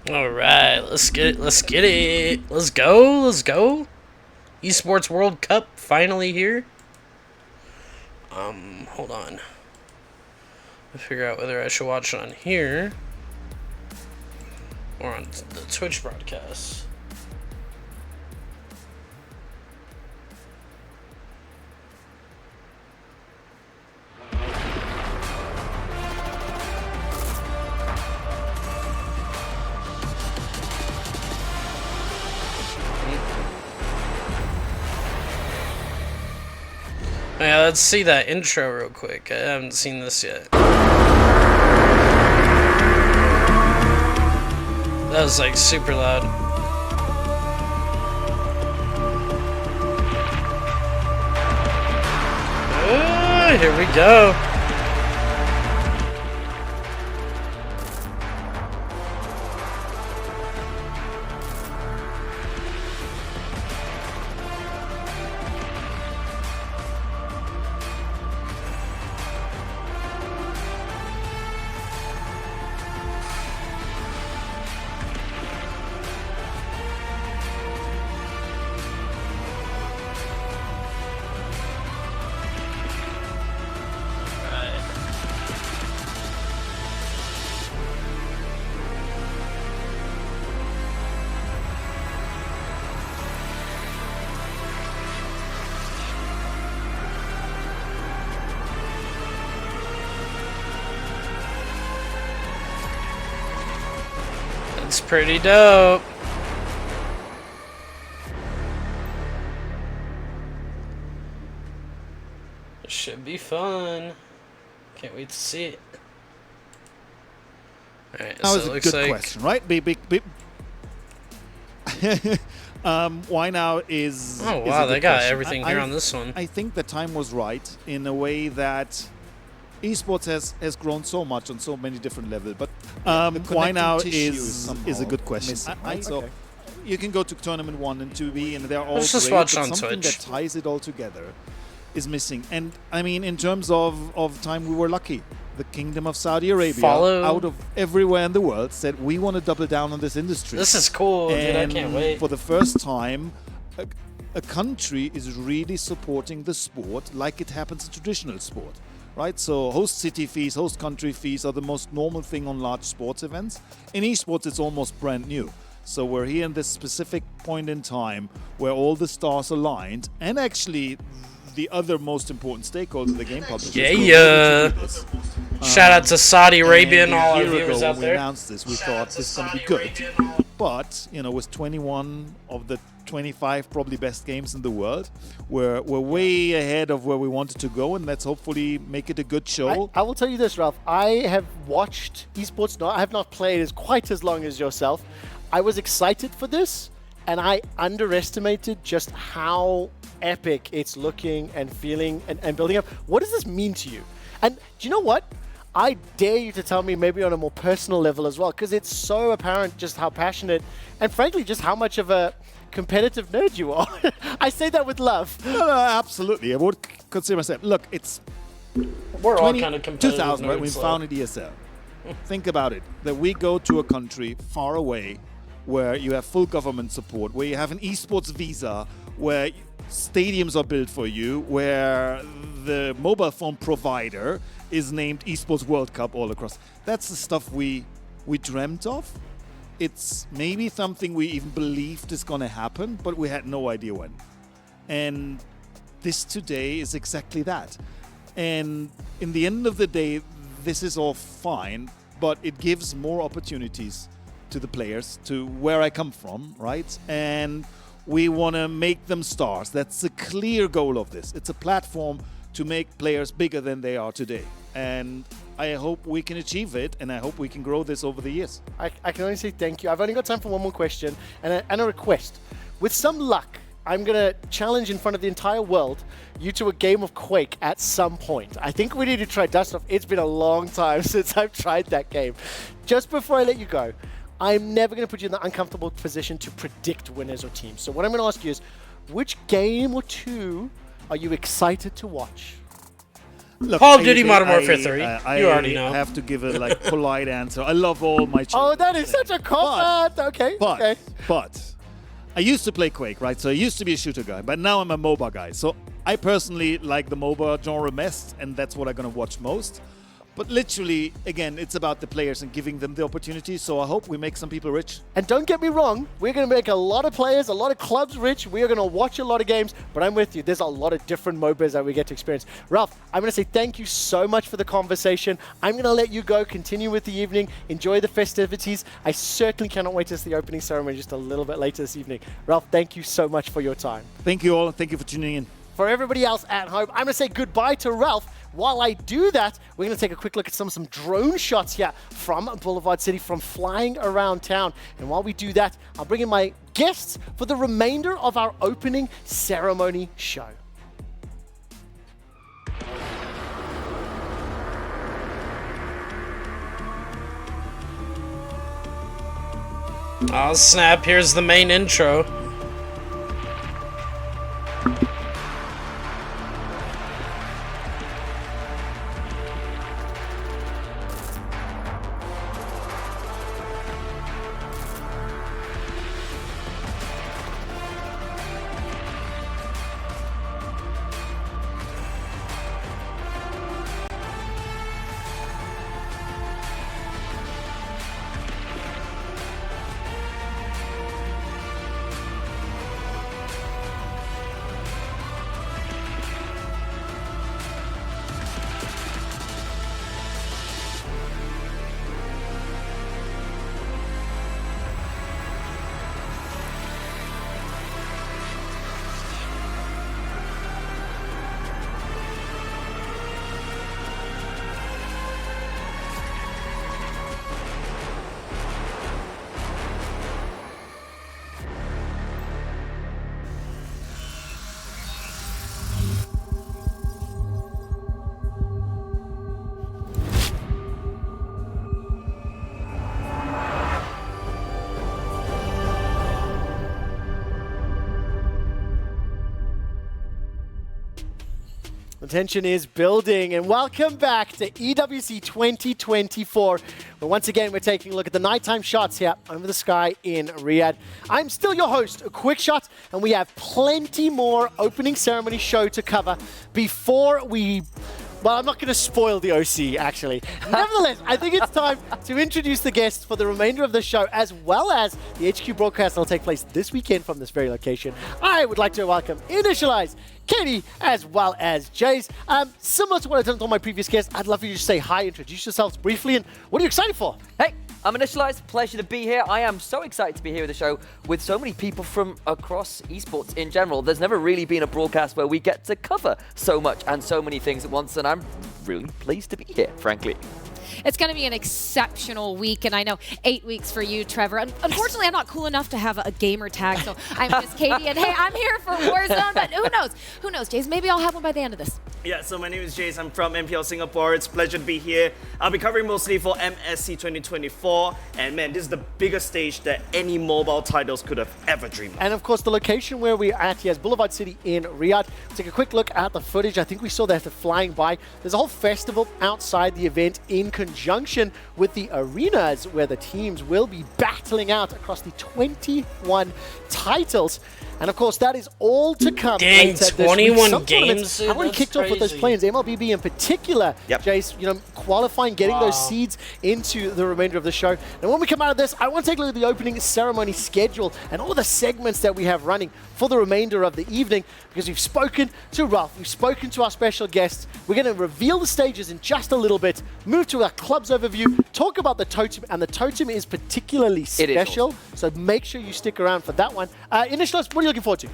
All right, let's get it. Let's get it. Let's go. Let's go. Esports World Cup finally here. Hold on. I figure out whether I should watch it on here or on the Twitch broadcast. Yeah, let's see that intro real quick. I haven't seen this yet. That was like super loud. Here we go. It's pretty dope. It should be fun. Can't wait to see it. Alright, That so was it a looks good like question, right? Why now is... Oh is wow, a they good got question. everything here on this one. I think the time was right in a way that esports has grown so much on so many different levels. But why now is a good question. Missing, right? okay. So you can go to tournament 1 and 2B, and they're all Let's just great, watch but on something Twitch. that ties it all together is missing. And I mean, in terms of time, we were lucky. The Kingdom of Saudi Arabia, Follow- out of everywhere in the world, said we want to double down on this industry. This is cool, dude. I And can't wait. for the first time, a country is really supporting the sport like it happens in traditional sport, right? So host city fees, host country fees are the most normal thing on large sports events. In esports, it's almost brand new. So we're here in this specific point in time where all the stars aligned, and actually the other most important stakeholder, the game publishers. Yeah, were yeah. ready to do this. Shout out to Saudi Arabia and a all our year viewers ago out when we there. announced this, we thought this is going to be good. But, you know, with 21 of the 25 probably best games in the world, we're way ahead of where we wanted to go, and let's hopefully make it a good show. I will tell you this, Ralph. I have watched esports. I have not played as quite as long as yourself. I was excited for this, and I underestimated just how epic it's looking and feeling and building up. What does this mean to you? And do you know what? I dare you to tell me maybe on a more personal level as well, because it's so apparent just how passionate and frankly just how much of a competitive nerd you are. I say that with love. No, absolutely. I would consider myself. Look, it's We're all kind of competitive 2000, right? nerds, We so- founded ESL. Think about it, that we go to a country far away where you have full government support, where you have an esports visa, where stadiums are built for you, where the mobile phone provider is named Esports World Cup all across. That's the stuff we dreamt of. It's maybe something we even believed is going to happen, but we had no idea when. And this today is exactly that. And in the end of the day, this is all fine, but it gives more opportunities to the players, to where I come from, right? And we want to make them stars. That's the clear goal of this. It's a platform to make players bigger than they are today. And I hope we can achieve it, and I hope we can grow this over the years. I can only say thank you. I've only got time for one more question and a request. With some luck, I'm going to challenge in front of the entire world you to a game of Quake at some point. I think we need to try Dust Off. It's been a long time since I've tried that game. Just before I let you go, I'm never going to put you in the uncomfortable position to predict winners or teams. So what I'm going to ask you is, which game or two are you excited to watch? Look, Call of Duty Modern Warfare 3. I You already know. have to give a polite answer. I love all my Oh, children. that is such a cop-out. Okay, okay. But I used to play Quake, right? So I used to be a shooter guy, but now I'm a MOBA guy. So I personally like the MOBA genre best, and that's what I'm going to watch most. But literally, again, it's about the players and giving them the opportunity. So I hope we make some people rich. And don't get me wrong, we're going to make a lot of players, a lot of clubs rich. We are going to watch a lot of games, but I'm with you. There's a lot of different MOBAs that we get to experience. Ralph, I'm going to say thank you so much for the conversation. I'm going to let you go, continue with the evening, enjoy the festivities. I certainly cannot wait to see the opening ceremony just a little bit later this evening. Ralph, thank you so much for your time. Thank you all, and thank you for tuning in. For everybody else at home, I'm going to say goodbye to Ralph. While I do that, we're going to take a quick look at some drone shots here from Boulevard City, from flying around town. And while we do that, I'll bring in my guests for the remainder of our opening ceremony show. Oh snap, here's the main intro. The tension is building, and welcome back to EWC 2024. But once again, we're taking a look at the nighttime shots here over the sky in Riyadh. I'm still your host, Quick Shot, and we have plenty more opening ceremony show to cover before we... Well, I'm not going to spoil the OC, actually. Nevertheless, I think it's time to introduce the guests for the remainder of the show, as well as the HQ broadcast that will take place this weekend from this very location. I would like to welcome Initialize, Katie, as well as Jace. Similar to what I've done with all my previous guests, I'd love for you to say hi, introduce yourselves briefly, and what are you excited for? Hey, I'm Initialized. Pleasure to be here. I am so excited to be here with the show with so many people from across esports in general. There's never really been a broadcast where we get to cover so much and so many things at once, and I'm really pleased to be here, frankly. It's going to be an exceptional week, and I know 8 weeks for you, Trevor. Unfortunately, I'm not cool enough to have a gamer tag, so I'm just Katie, and hey, I'm here for Warzone, but who knows? Who knows, Jace? Maybe I'll have one by the end of this. Yeah, so my name is Jace. I'm from MPL Singapore. It's a pleasure to be here. I'll be covering mostly for MSC 2024, and man, this is the biggest stage that any mobile titles could have ever dreamed of. And of course, the location where we're at here is Boulevard City in Riyadh. Take a quick look at the footage. I think we saw that flying by. There's a whole festival outside the event in conjunction with the arenas where the teams will be battling out across the 21 titles. And of course, that is all to come. Dang, later this 21 week. Some games? tournaments have already That's kicked off with those crazy. plans. MLBB in particular, Yep. Jace, you know, qualifying, getting those seeds into the remainder of the show. And when we come out of this, I want to take a look at the opening ceremony schedule and all of the segments that we have running for the remainder of the evening, because we've spoken to Ralph, we've spoken to our special guests. We're going to reveal the stages in just a little bit, move to our club's overview, talk about the totem, and the totem is particularly It is special, so make sure you stick around for that one. Initialize, what are you looking forward to?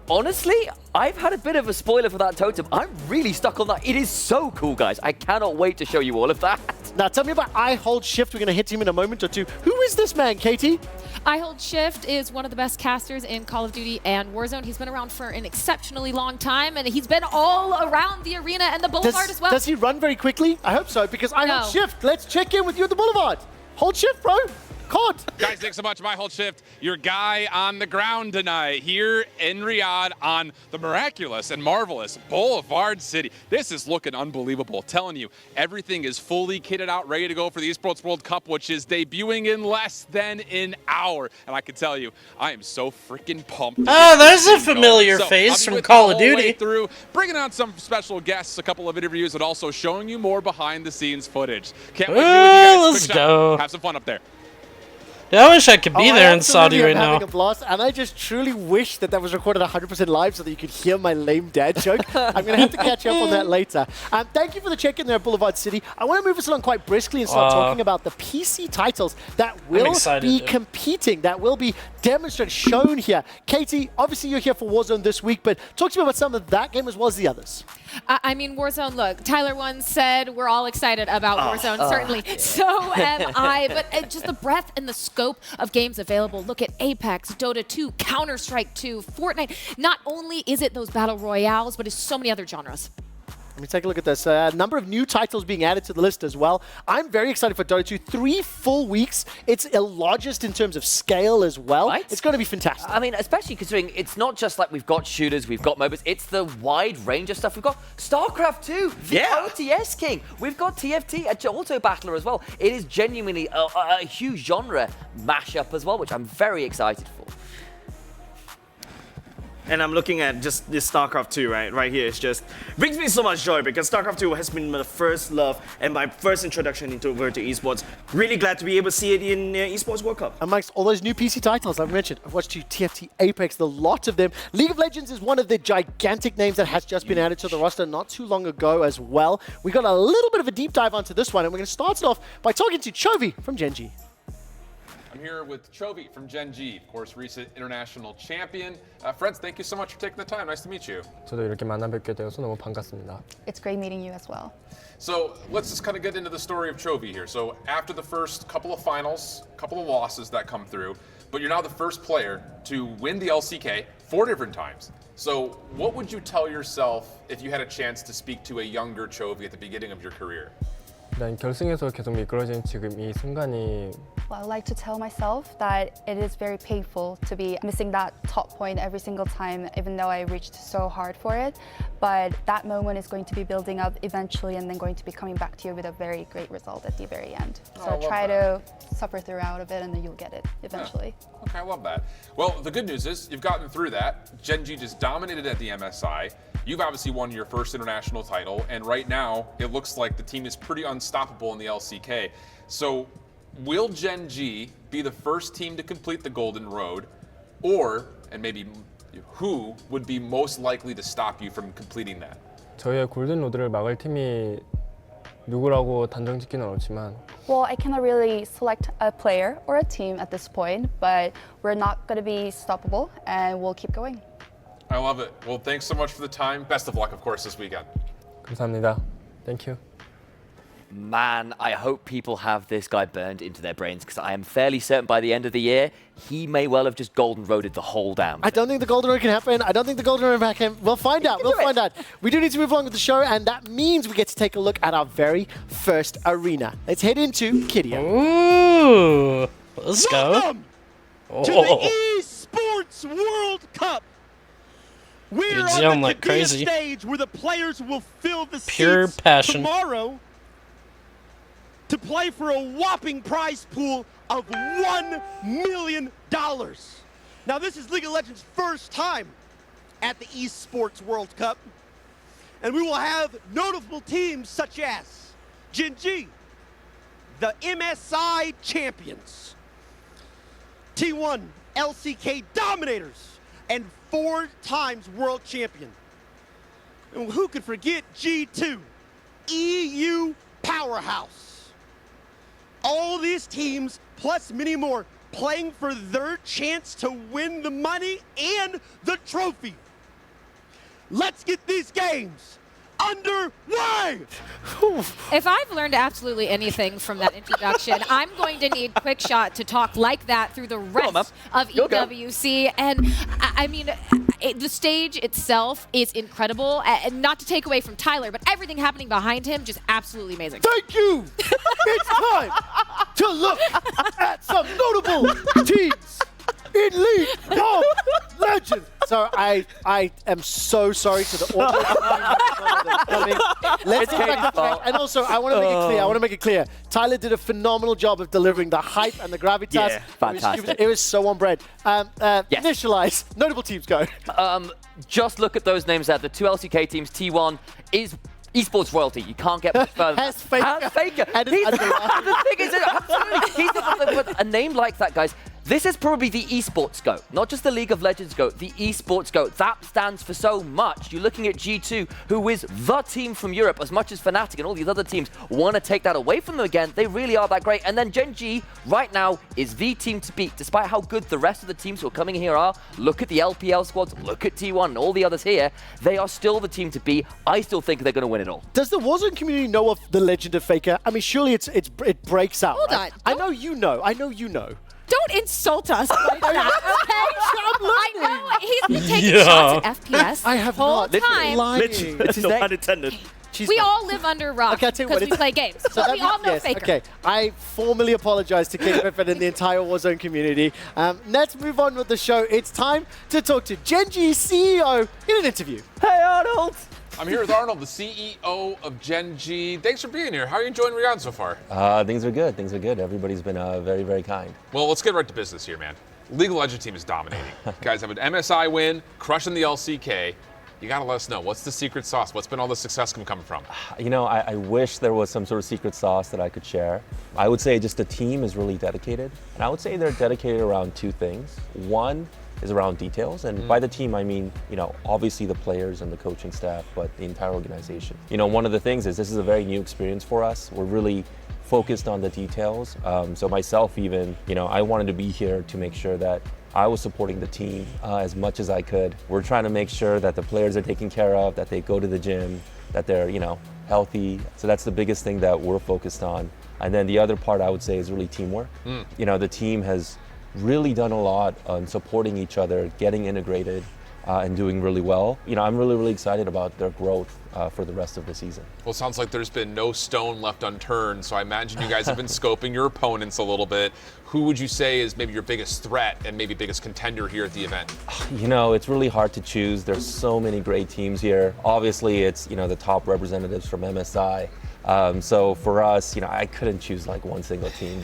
Honestly, I've had a bit of a spoiler for that totem. I'm really stuck on that. It is so cool, guys. I cannot wait to show you all of that. Now, tell me about I Hold Shift. We're going to hit him in a moment or two. Who is this man, Katie? I Hold Shift is one of the best casters in Call of Duty and Warzone. He's been around for an exceptionally long time, and he's been all around the arena and the boulevard as well. Does he run very quickly? I hope so, because I No. Hold Shift. Let's check in with you at the Boulevard. Hold Shift, bro. COD. Guys, thanks so much. My whole shift, your guy on the ground tonight here in Riyadh on the miraculous and marvelous Boulevard City. This is looking unbelievable. Telling you, everything is fully kitted out, ready to go for the Esports World Cup, which is debuting in less than an hour. And I can tell you, I am so freaking pumped. Oh, there's a familiar face from Call of Duty. Through, bringing on some special guests, a couple of interviews, and also showing you more behind-the-scenes footage. Can't wait to be with you guys. Let's go. Have some fun up there. Dude, I wish I could be there in Saudi right I'm now. having a blast, and I just truly wish that was recorded 100% live so that you could hear my lame dad joke. I'm going to have to catch up on that later. Thank you for the check-in there at Boulevard City. I want to move us along quite briskly and start talking about the PC titles that will be competing, that will be demonstrated, shown here. Katie, obviously you're here for Warzone this week, but talk to me about some of that game as well as the others. I mean, Warzone, look, Tyler once said we're all excited about Warzone, certainly. Yeah. So am I, but just the breadth and the scope of games available. Look at Apex, Dota 2, Counter-Strike 2, Fortnite. Not only is it those battle royales, but it's so many other genres. Let me take a look at this. A number of new titles being added to the list as well. I'm very excited for Dota 2. 3 full weeks. It's the largest in terms of scale as well. Right? It's going to be fantastic. I mean, especially considering it's not just like we've got shooters, we've got MOBAs. It's the wide range of stuff. We've got StarCraft 2, the OTS King. We've got TFT, a Auto Battler as well. It is genuinely a huge genre mashup as well, which I'm very excited for. And I'm looking at just this StarCraft 2 right here. It's just brings me so much joy because StarCraft 2 has been my first love and my first introduction into esports. Really glad to be able to see it in Esports World Cup. Amongst all those new PC titles I've mentioned, I've watched you TFT, Apex, the lot of them. League of Legends is one of the gigantic names that has just been added to the roster not too long ago as well. We got a little bit of a deep dive onto this one, and we're going to start it off by talking to Chovy from Gen G. I'm here with Chovy from Gen G, of course, recent international champion. Friends, thank you so much for taking the time. Nice to meet you. 저도 이렇게 만나 뵙게 되어서 너무 반갑습니다. It's great meeting you as well. So let's just kind of get into the story of Chovy here. So after the first couple of finals, couple of losses that come through, but you're now the first player to win the LCK 4 different times. So what would you tell yourself if you had a chance to speak to a younger Chovy at the beginning of your career? 난 결승에서 계속 미끄러진 지금 이 순간이 Well, I like to tell myself that it is very painful to be missing that top point every single time, even though I reached so hard for it. But that moment is going to be building up eventually and then going to be coming back to you with a very great result at the very end. So try to suffer throughout a bit and then you'll get it eventually. Yeah. Okay, I love that. Well, the good news is you've gotten through that. Gen G just dominated at the MSI. You've obviously won your first international title, and right now it looks like the team is pretty unstoppable in the LCK. So will Gen G be the first team to complete the Golden Road, or, and maybe who would be most likely to stop you from completing that? 저희의 골든 로드를 막을 팀이 누구라고 단정 짓기는 어렵지만 Well, I cannot really select a player or a team at this point, but we're not going to be stoppable and we'll keep going. I love it. Well, thanks so much for the time. Best of luck, of course, this weekend. 감사합니다. Thank you. Man, I hope people have this guy burned into their brains because I am fairly certain by the end of the year, he may well have just golden roaded the whole damn thing. I don't think the Golden Road can happen. I don't think the Golden Road can. We'll find out. We'll find out. We do need to move along with the show, and that means we get to take a look at our very first arena. Let's head into Kidia. Ooh, let's go. Welcome to the Esports World Cup. We're Dude's on yelling the like crazy. stage where the players will fill the Pure seats passion. tomorrow to play for a whopping prize pool of $1 million. Now, this is League of Legends' first time at the Esports World Cup, and we will have notable teams such as Gen G, the MSI champions, T1 LCK dominators, and 4 times world champion. And who could forget G2, EU powerhouse. All these teams, plus many more, playing for their chance to win the money and the trophy. Let's get these games underway! If I've learned absolutely anything from that introduction, I'm going to need Quickshot to talk like that through the rest of EWC. And I mean, the stage itself is incredible. And not to take away from Tyler, but everything happening behind him, just absolutely amazing. Thank you! It's time to look at some notable teams in League of Legends. So I am so sorry to the audience. Let's get back on track. And also, I want to make it clear. Tyler did a phenomenal job of delivering the hype and the gravitas. Yeah, fantastic. It was so on brand. Initialize. Notable teams go. Just look at those names there. The two LCK teams, T1 is Esports royalty. You can't get much further. Has Faker. And the thing is, absolutely, with a name like that, guys, this is probably the Esports GOAT, not just the League of Legends GOAT, the Esports GOAT. That stands for so much. You're looking at G2, who is the team from Europe, as much as Fnatic and all these other teams want to take that away from them again. They really are that great. And then Gen G, right now, is the team to beat. Despite how good the rest of the teams who are coming here are, look at the LPL squads, look at T1 and all the others here. They are still the team to beat. I still think they're going to win it all. Does the Warzone community know of the legend of Faker? I mean, surely it breaks out. Hold right? on. I know you know. I know you know. Don't insult us like that, okay? I know he's been taking Yeah. shots at FPS I have whole not. time. Literally, It's his no name. pun intended. We all live under rocks Okay, I'll tell you because what, we play games. So we all know yes, Faker. Okay, I formally apologize to King Griffin and the entire Warzone community. Let's move on with the show. It's time to talk to Gen G's CEO in an interview. Hey, Arnold! I'm here with Arnold, the CEO of Gen G. Thanks for being here. How are you enjoying Rion so far? Things are good. Things are good. Everybody's been very, very kind. Well, let's get right to business here, man. League of Legends team is dominating. You guys have an MSI win, crushing the LCK. You got to let us know. What's the secret sauce? What's been all the success coming from? You know, I wish there was some sort of secret sauce that I could share. I would say just the team is really dedicated. And I would say they're dedicated around two things. One is around details. And by the team, I mean, you know, obviously the players and the coaching staff, but the entire organization. You know, one of the things is this is a very new experience for us. We're really focused on the details. So myself even, you know, I wanted to be here to make sure that I was supporting the team as much as I could. We're trying to make sure that the players are taken care of, that they go to the gym, that they're, you know, healthy. So that's the biggest thing that we're focused on. And then the other part I would say is really teamwork. You know, the team has really done a lot on supporting each other, getting integrated, and doing really well. You know, I'm really, really excited about their growth for the rest of the season. Well, it sounds like there's been no stone left unturned, so I imagine you guys have been scoping your opponents a little bit. Who would you say is maybe your biggest threat and maybe biggest contender here at the event? You know, it's really hard to choose. There's so many great teams here. Obviously, it's, you know, the top representatives from MSI. So for us, you know, I couldn't choose like one single team.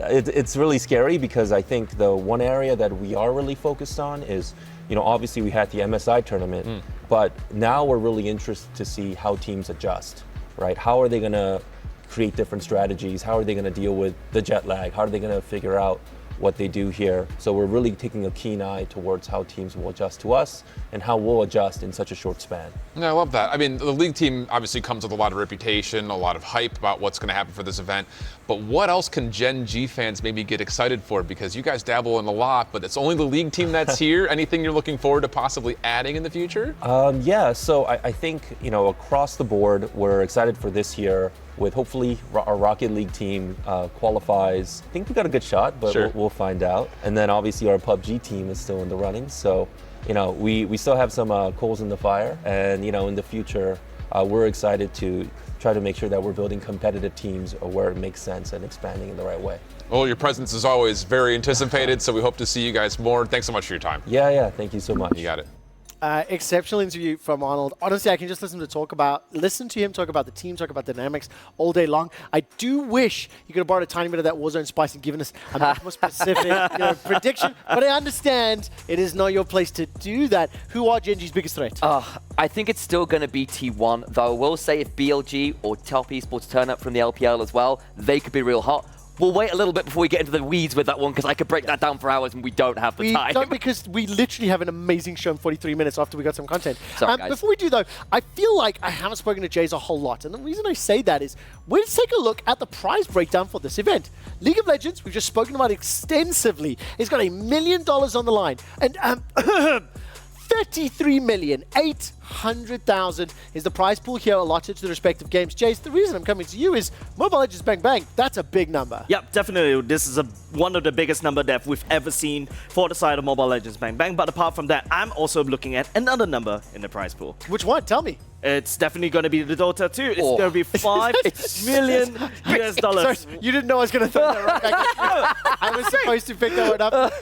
It's really scary because I think the one area that we are really focused on is, you know, obviously we had the MSI tournament, but now we're really interested to see how teams adjust, right? How are they going to create different strategies? How are they going to deal with the jet lag? How are they going to figure out what they do here? So we're really taking a keen eye towards how teams will adjust to us and how we'll adjust in such a short span. Yeah, I love that. I mean, the league team obviously comes with a lot of reputation, a lot of hype about what's going to happen for this event. But what else can Gen G fans maybe get excited for? Because you guys dabble in a lot, but it's only the league team that's here. Anything you're looking forward to possibly adding in the future? Yeah, so I think, you know, across the board, we're excited for this year with hopefully our Rocket League team qualifies. I think we got a good shot, but Sure. we'll find out. And then obviously our PUBG team is still in the running. So, you know, we still have some coals in the fire. And, you know, in the future, we're excited to try to make sure that we're building competitive teams where it makes sense and expanding in the right way. Well, your presence is always very anticipated, so we hope to see you guys more. Thanks so much for your time. Yeah, thank you so much. You got it. Exceptional interview from Arnold. Honestly, I can just listen to him talk about the team, talk about dynamics all day long. I do wish you could have borrowed a tiny bit of that Warzone spice and given us a much more specific prediction. But I understand it is not your place to do that. Who are Gen G's biggest threat? I think it's still going to be T1, though I will say if BLG or Top Esports turn up from the LPL as well, they could be real hot. We'll wait a little bit before we get into the weeds with that one, because I could break that down for hours and we don't have the time. We don't, because we literally have an amazing show in 43 minutes after we got some content. Sorry, guys. Before we do, though, I feel like I haven't spoken to Jays a whole lot. And the reason I say that is, let's take a look at the prize breakdown for this event. League of Legends, we've just spoken about extensively. It's got $1 million on the line. And $33,800,000 500,000 is the prize pool here allotted to the respective games. Jace, the reason I'm coming to you is Mobile Legends Bang Bang, that's a big number. Yep, definitely. This is one of the biggest number that we've ever seen for the side of Mobile Legends Bang Bang. But apart from that, I'm also looking at another number in the prize pool. Which one? Tell me. It's definitely going to be the Dota 2. It's going to be $5 million US. Sorry, you didn't know I was going to throw that right back. I was supposed to pick that one up.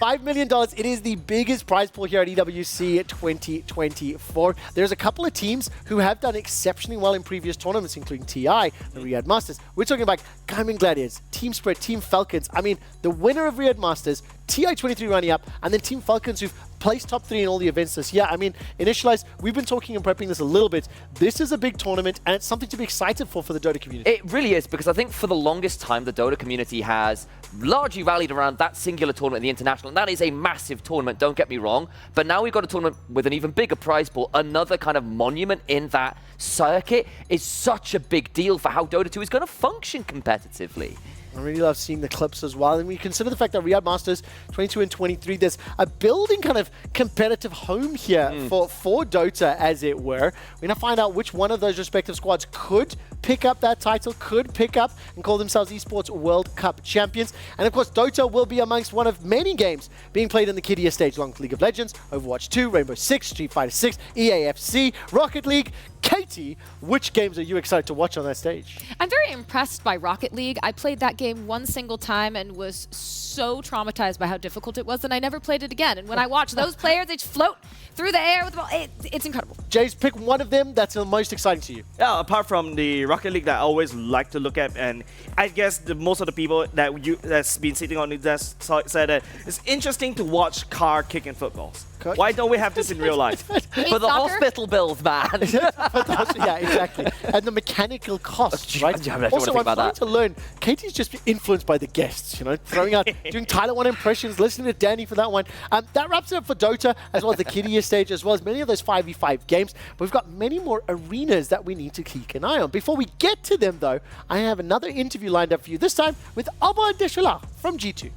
$5 million. It is the biggest prize pool here at EWC 2024. There's a couple of teams who have done exceptionally well in previous tournaments, including TI, the Riyadh Masters. We're talking about Gaimin Gladiators, Team Spread, Team Falcons. I mean, the winner of Riyadh Masters, TI23 running up, and then Team Falcons who've placed top 3 in all the events this year. I mean, Initialize, we've been talking and prepping this a little bit. This is a big tournament, and it's something to be excited for the Dota community. It really is, because I think for the longest time, the Dota community has largely rallied around that singular tournament, the International, and that is a massive tournament, don't get me wrong. But now we've got a tournament with an even bigger prize pool, another kind of monument in that circuit is such a big deal for how Dota 2 is going to function competitively. I really love seeing the clips as well. And we consider the fact that Riyadh Masters 22 and 23, there's a building kind of competitive home here for Dota, as it were. We're going to find out which one of those respective squads could pick up that title, could pick up and call themselves Esports World Cup champions. And of course, Dota will be amongst one of many games being played in the kiddier stage, along with League of Legends, Overwatch 2, Rainbow Six, Street Fighter 6, EAFC, Rocket League. Katie, which games are you excited to watch on that stage? I'm very impressed by Rocket League. I played that game one single time and was so traumatized by how difficult it was that I never played it again. And when I watch those players, they just float through the air with the ball. It's incredible. Jace, pick one of them that's the most exciting to you. Yeah, apart from the Rocket League that I always like to look at, and I guess most of the people that's been sitting on the desk said that it's interesting to watch car kicking footballs. Why don't we have this in real life? For the hospital bills, man. Yeah, exactly. And the mechanical costs, right? Also, I'm trying to learn. Katie's just influenced by the guests, you know, throwing out, doing Tyler 1 impressions, listening to Danny for that one. That wraps it up for Dota, as well as the kiddier stage, as well as many of those 5v5 games. But we've got many more arenas that we need to keep an eye on. Before we get to them, though, I have another interview lined up for you, this time with Alban Deshola from G2.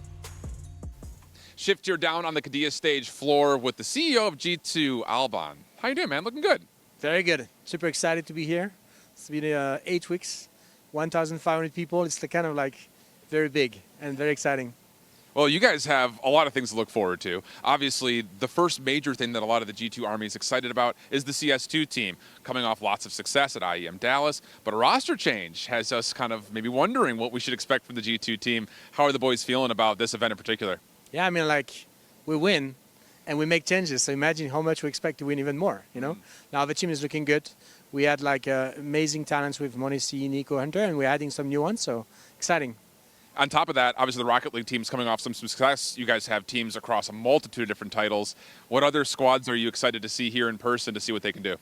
Shift here down on the Kadia stage floor with the CEO of G2, Alban. How you doing, man? Looking good. Very good. Super excited to be here. It's been 8 weeks, 1,500 people. It's kind of like very big and very exciting. Well, you guys have a lot of things to look forward to. Obviously, the first major thing that a lot of the G2 Army is excited about is the CS2 team, coming off lots of success at IEM Dallas. But a roster change has us kind of maybe wondering what we should expect from the G2 team. How are the boys feeling about this event in particular? Yeah, I mean, like, we win and we make changes. So imagine how much we expect to win even more, you know? Now the team is looking good. We had like amazing talents with Monesi, Nico, Hunter, and we're adding some new ones, so exciting. On top of that, obviously the Rocket League team's coming off some success. You guys have teams across a multitude of different titles. What other squads are you excited to see here in person to see what they can do?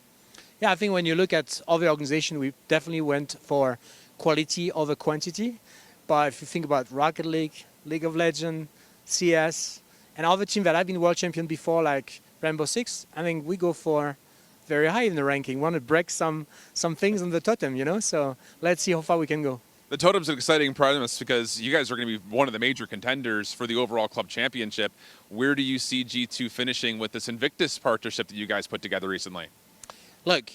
Yeah, I think when you look at other organizations, we definitely went for quality over quantity. But if you think about Rocket League, League of Legends, CS, and other teams that have been world champion before, like Rainbow Six, I think we go for very high in the ranking. We want to break some things on the totem, you know? So let's see how far we can go. The totem's an exciting premise because you guys are going to be one of the major contenders for the overall club championship. Where do you see G2 finishing with this Invictus partnership that you guys put together recently? Look,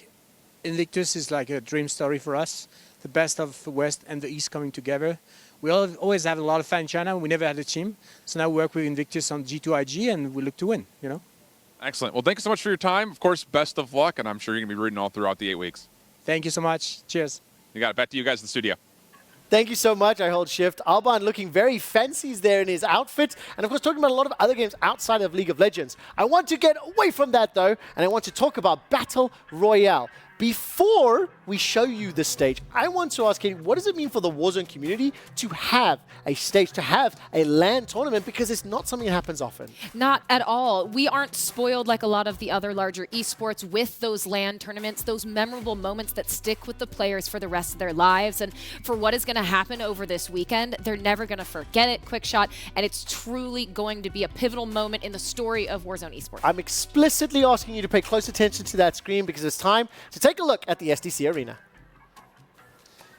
Invictus is like a dream story for us. The best of the West and the East coming together. We always have a lot of fans in China. We never had a team. So now we work with Invictus on G2IG and we look to win, you know? Excellent. Well, thank you so much for your time. Of course, best of luck, and I'm sure you're going to be rooting all throughout the 8 weeks. Thank you so much. Cheers. You got it. Back to you guys in the studio. Thank you so much. I hold shift. Alban looking very fancy there in his outfit. And of course, talking about a lot of other games outside of League of Legends. I want to get away from that, though, and I want to talk about Battle Royale. Before we show you the stage, I want to ask Katie, what does it mean for the Warzone community to have a stage, to have a LAN tournament? Because it's not something that happens often. Not at all. We aren't spoiled like a lot of the other larger esports with those LAN tournaments, those memorable moments that stick with the players for the rest of their lives. And for what is going to happen over this weekend, they're never going to forget it. Quick shot. And it's truly going to be a pivotal moment in the story of Warzone esports. I'm explicitly asking you to pay close attention to that screen because it's time to take a look at the SDC Arena.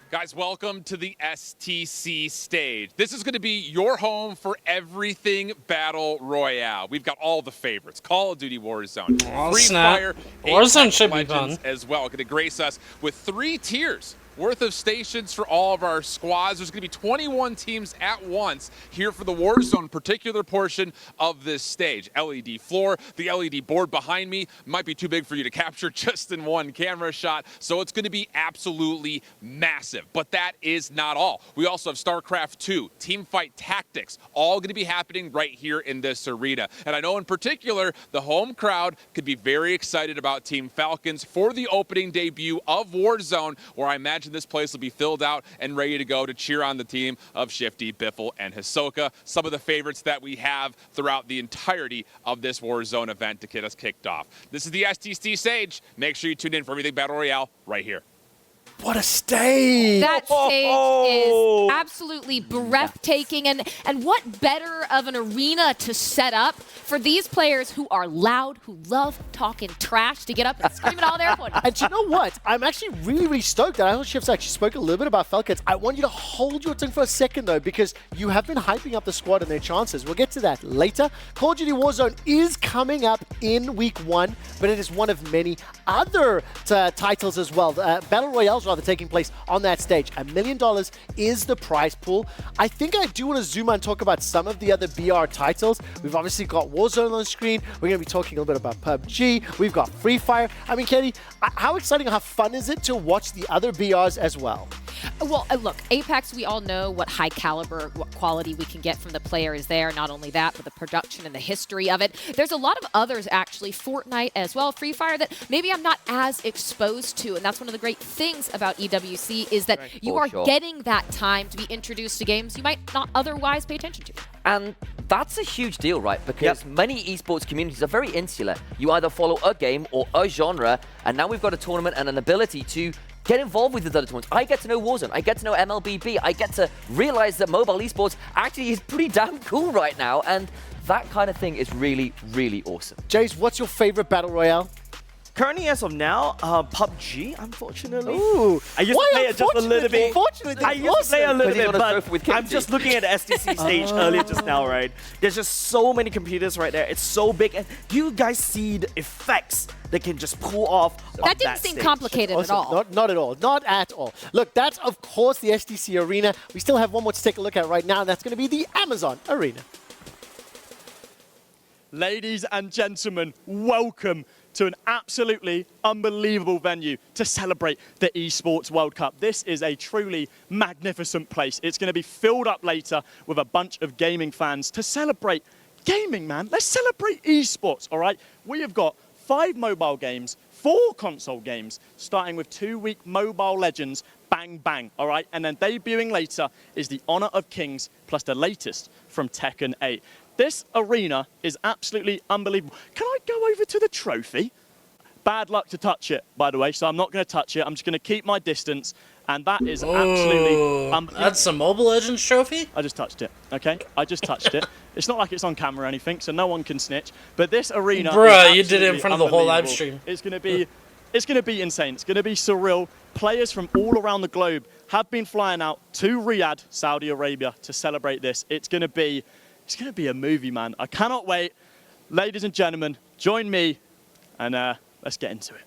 Guys, welcome to the STC stage. This is going to be your home for everything Battle Royale. We've got all the favorites. Call of Duty Warzone, Oh, Free snap. Fire, Warzone Apex should be Legends fun. as well. Going to grace us with 3 tiers worth of stations for all of our squads. There's going to be 21 teams at once here for the Warzone particular portion of this stage. LED floor, the LED board behind me might be too big for you to capture just in one camera shot, so it's going to be absolutely massive. But that is not all. We also have StarCraft 2, Teamfight Tactics, all going to be happening right here in this arena. And I know in particular, the home crowd could be very excited about Team Falcons for the opening debut of Warzone, where I imagine this place will be filled out and ready to go to cheer on the team of Shifty, Biffle, and Hisoka. Some of the favorites that we have throughout the entirety of this Warzone event to get us kicked off. This is the STC stage. Make sure you tune in for everything Battle Royale right here. What a stage! That stage is absolutely breathtaking, and what better of an arena to set up for these players who are loud, who love talking trash, to get up and scream at all their opponents. And you know what? I'm actually really stoked that I know Shifts actually spoke a little bit about Falcons. I want you to hold your tongue for a second, though, because you have been hyping up the squad and their chances. We'll get to that later. Call of Duty Warzone is coming up in week 1, but it is one of many other titles as well. Battle Royales, rather, taking place on that stage. $1 million is the prize pool. I think I do want to zoom out and talk about some of the other BR titles. We've obviously got Warzone on screen. We're going to be talking a little bit about PUBG. We've got Free Fire. I mean, Katie, how exciting, how fun is it to watch the other BRs as well? Well, look, Apex, we all know what high caliber, what quality we can get from the players there. Not only that, but the production and the history of it. There's a lot of others, actually, Fortnite as well, Free Fire, that maybe I'm not as exposed to. And that's one of the great things about EWC is that you are getting that time to be introduced to games you might not otherwise pay attention to. And that's a huge deal, right? Because many esports communities are very insular. You either follow a game or a genre, and now we've got a tournament and an ability to get involved with the other tournaments. I get to know Warzone. I get to know MLBB. I get to realize that mobile esports actually is pretty damn cool right now, and that kind of thing is really, really awesome. Jace, what's your favorite Battle Royale? Currently, as of now, PUBG, unfortunately. Ooh. I used to play it just a little bit. Unfortunately, I used to play a little bit, but with I'm just looking at the STC stage earlier just now, right? There's just so many computers right there. It's so big. And you guys see the effects they can just pull off That didn't seem complicated at all. Not at all. Not at all. Look, that's, of course, the STC Arena. We still have one more to take a look at right now, and that's going to be the Amazon Arena. Ladies and gentlemen, welcome to an absolutely unbelievable venue to celebrate the Esports World Cup. This is a truly magnificent place. It's going to be filled up later with a bunch of gaming fans to celebrate gaming, man. Let's celebrate esports, all right? We have got 5 mobile games, 4 console games, starting with 2-week Mobile Legends, Bang Bang, all right? And then debuting later is the Honor of Kings, plus the latest from Tekken 8. This arena is absolutely unbelievable. Can I go over to the trophy? Bad luck to touch it, by the way, so I'm not going to touch it. I'm just going to keep my distance, and that is absolutely... That's a Mobile Legends trophy? I just touched it, okay? I just touched it. It's not like it's on camera or anything, so no one can snitch. But this arena Bruh, is you did it in front of the whole live unbelievable. stream. It's going to be insane. It's going to be surreal. Players from all around the globe have been flying out to Riyadh, Saudi Arabia, to celebrate this. It's going to be a movie, man. I cannot wait. Ladies and gentlemen, join me, and let's get into it.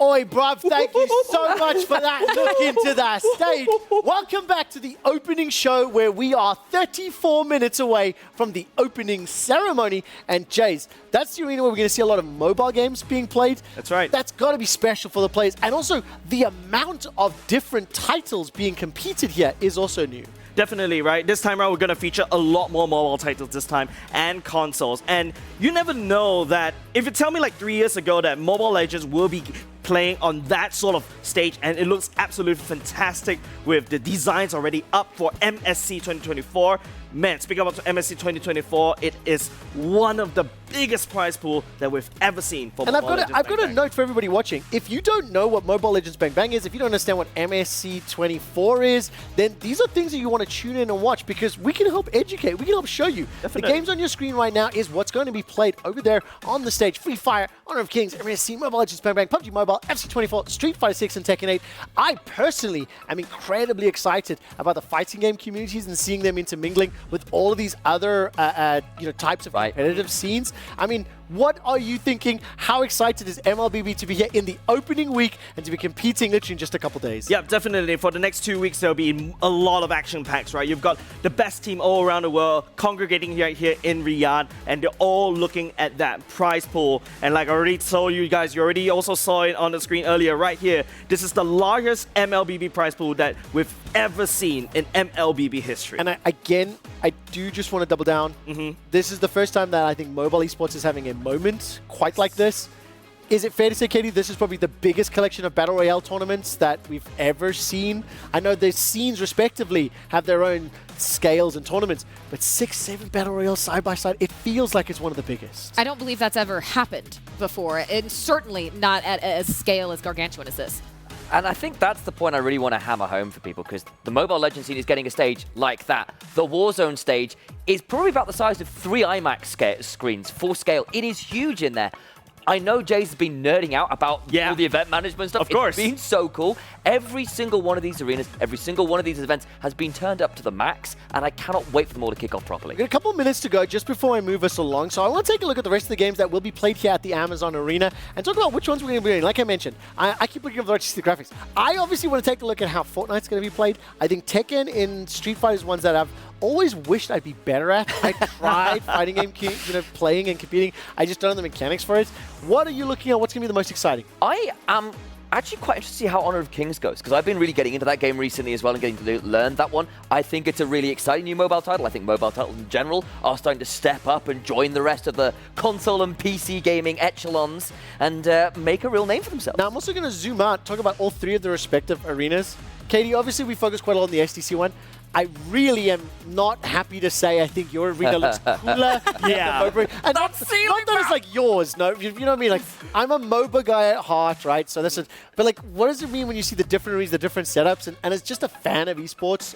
Oi, bruv, thank you so much for that look into that stage. Welcome back to the opening show, where we are 34 minutes away from the opening ceremony. And Jace, that's the arena where we're going to see a lot of mobile games being played. That's right. That's got to be special for the players. And also, the amount of different titles being competed here is also new. Definitely, right? This time around, we're going to feature a lot more mobile titles this time, and consoles. And you never know that, if you tell me like 3 years ago that Mobile Legends will be playing on that sort of stage, and it looks absolutely fantastic with the designs already up for MSC 2024, man, speaking about MSC 2024, it is one of the biggest prize pool that we've ever seen for And Mobile Legends I've got Bang a Bang. note for everybody watching. If you don't know what Mobile Legends Bang Bang is, if you don't understand what MSC 24 is, then these are things that you want to tune in and watch because we can help educate, we can help show you. Definitely. The games on your screen right now is what's going to be played over there on the stage. Free Fire, Honor of Kings, MSC, Mobile Legends Bang Bang, PUBG Mobile, FC 24, Street Fighter 6, and Tekken 8. I personally am incredibly excited about the fighting game communities and seeing them intermingling with all of these other types of competitive scenes. I mean, what are you thinking? How excited is MLBB to be here in the opening week and to be competing literally in just a couple days? Yeah, definitely. For the next 2 weeks, there'll be a lot of action packs, right? You've got the best team all around the world congregating here in Riyadh, and they're all looking at that prize pool. And like I already told you guys, you already also saw it on the screen earlier, right here. This is the largest MLBB prize pool that we've ever seen in MLBB history. And I do just want to double down. This is the first time that I think mobile esports is having a moment quite like this. Is it fair to say, Katie, this is probably the biggest collection of Battle Royale tournaments that we've ever seen? I know the scenes respectively have their own scales and tournaments, but 6-7 Battle Royale side by side, it feels like it's one of the biggest. I don't believe that's ever happened before, and certainly not at a scale as gargantuan as this. And I think that's the point I really want to hammer home for people, because the Mobile Legends scene is getting a stage like that. The Warzone stage is probably about the size of 3 IMAX screens, full scale. It is huge in there. I know Jay's has been nerding out about all the event management stuff. Of course. It's been so cool. Every single one of these arenas, every single one of these events has been turned up to the max, and I cannot wait for them all to kick off properly. We've got a couple of minutes to go just before I move us along, so I want to take a look at the rest of the games that will be played here at the Amazon Arena and talk about which ones we're going to be doing. Like I mentioned, I keep looking at the graphics. I obviously want to take a look at how Fortnite's going to be played. I think Tekken and Street Fighter is ones that I've always wished I'd be better at. I tried fighting game, playing and competing. I just don't know the mechanics for it. What are you looking at? What's going to be the most exciting? I am actually quite interested to see how Honor of Kings goes, because I've been really getting into that game recently as well and getting to learn that one. I think it's a really exciting new mobile title. I think mobile titles in general are starting to step up and join the rest of the console and PC gaming echelons and make a real name for themselves. Now, I'm also going to zoom out, talk about all 3 of the respective arenas. Katie, obviously we focus quite a lot on the STC one. I really am not happy to say I think your arena looks cooler. Yeah. And not that it's like yours, no, you know what I mean? Like, I'm a MOBA guy at heart, right? So that's it. But like, what does it mean when you see the different arenas, the different setups? And as just a fan of esports,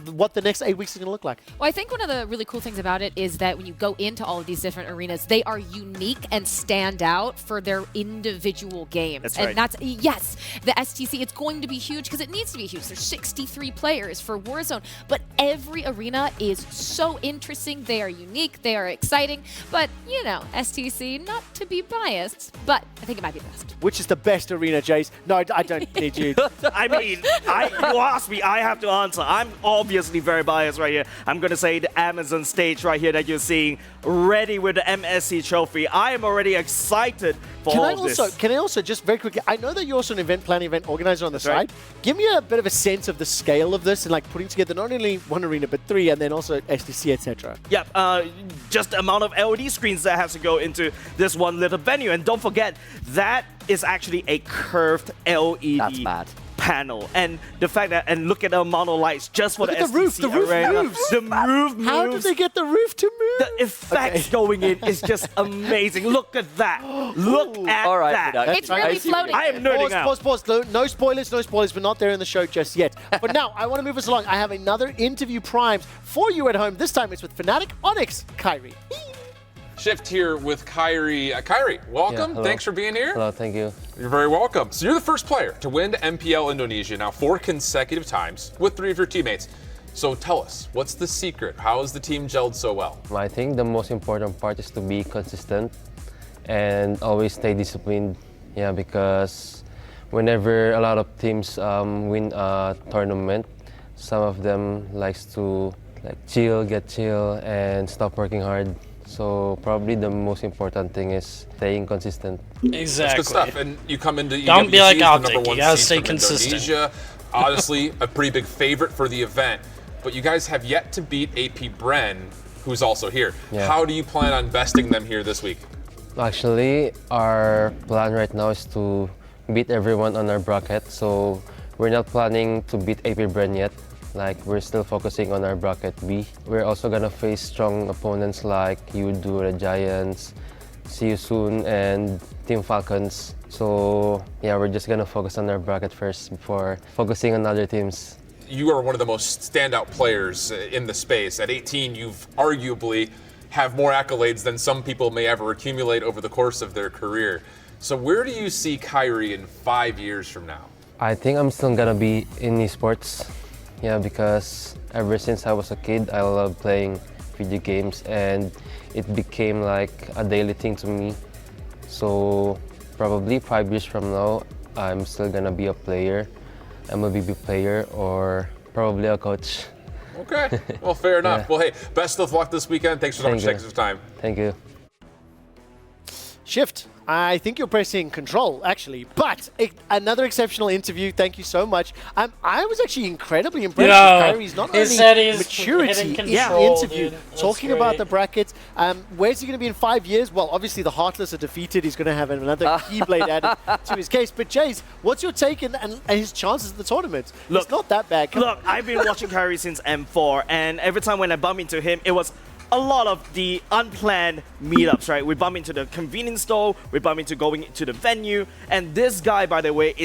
what the next 8 weeks is going to look like? Well, I think one of the really cool things about it is that when you go into all of these different arenas, they are unique and stand out for their individual games. That's and right. that's, yes, the STC, it's going to be huge because it needs to be huge. There's 63 players for Warzone, but every arena is so interesting. They are unique, they are exciting, but, you know, STC, not to be biased, but I think it might be the best. Which is the best arena, Jace? No, I don't need you. I mean, you asked me, I have to answer. I'm obviously very biased right here. I'm going to say the Amazon stage right here that you're seeing, ready with the MSC trophy. I am already excited for all this. Can I also, just very quickly, I know that you're also an event planning, event organizer on the side. right. Give me a bit of a sense of the scale of this and like putting together not only one arena, but 3, and then also STC, etc. Yep, just the amount of LED screens that has to go into this one little venue. And don't forget, that is actually a curved LED That's mad. panel. And the fact that, and look at the amount of lights just for Look the at the roof. STC The roof arena. moves. The roof moves. How did they get the roof to move? The effects going in is just amazing. Look at that. Look at All right, that. Midak. It's really floating. I am nerding out. Pause. No spoilers. We're not there in the show just yet. But now, I want to move us along. I have another interview primed for you at home. This time it's with Fnatic, Onyx, Kyrie. Shift here with Kyrie. Kyrie, welcome. hello. Thanks for being here. Hello, thank you. You're very welcome. So you're the first player to win MPL Indonesia now 4 consecutive times with 3 of your teammates. So tell us, what's the secret? How has the team gelled so well? I think the most important part is to be consistent and always stay disciplined. Yeah, because whenever a lot of teams win a tournament, some of them likes to get chill, and stop working hard. So probably the most important thing is staying consistent. Exactly. That's good stuff. And you come into Don't be EWC like as the Optic. number 1 You gotta seed stay from consistent. Indonesia. Honestly, a pretty big favorite for the event. But you guys have yet to beat AP Bren, who's also here. Yeah. How do you plan on besting them here this week? Actually, our plan right now is to beat everyone on our bracket. So we're not planning to beat AP Bren yet. Like we're still focusing on our bracket B. We're also gonna face strong opponents like Yudu, the Giants, See You Soon, and Team Falcons. So yeah, we're just gonna focus on our bracket first before focusing on other teams. You are one of the most standout players in the space. At 18, you've arguably have more accolades than some people may ever accumulate over the course of their career. So where do you see Kyrie in 5 years from now? I think I'm still gonna be in esports. Yeah, because ever since I was a kid, I love playing video games and it became like a daily thing to me. So probably 5 years from now, I'm still gonna be a player, MLBB player, or probably a coach. Okay, well, fair enough. Yeah. Well, hey, best of luck this weekend. Thanks so much for taking some time. Thank you. Shift. I think you're pressing control, actually. But another exceptional interview. Thank you so much. I was actually incredibly impressed with Kyrie's not only maturity in the interview, talking about the brackets. Where's he going to be in 5 years? Well, obviously the Heartless are defeated. He's going to have another Keyblade added to his case. But Jace, what's your take and his chances at the tournament? Look, it's not that bad. Look, I've been watching Kyrie since M4, and every time when I bump into him, it was a lot of the unplanned meetups, right? We bump into the convenience store, we bump into going to the venue, and this guy, by the way,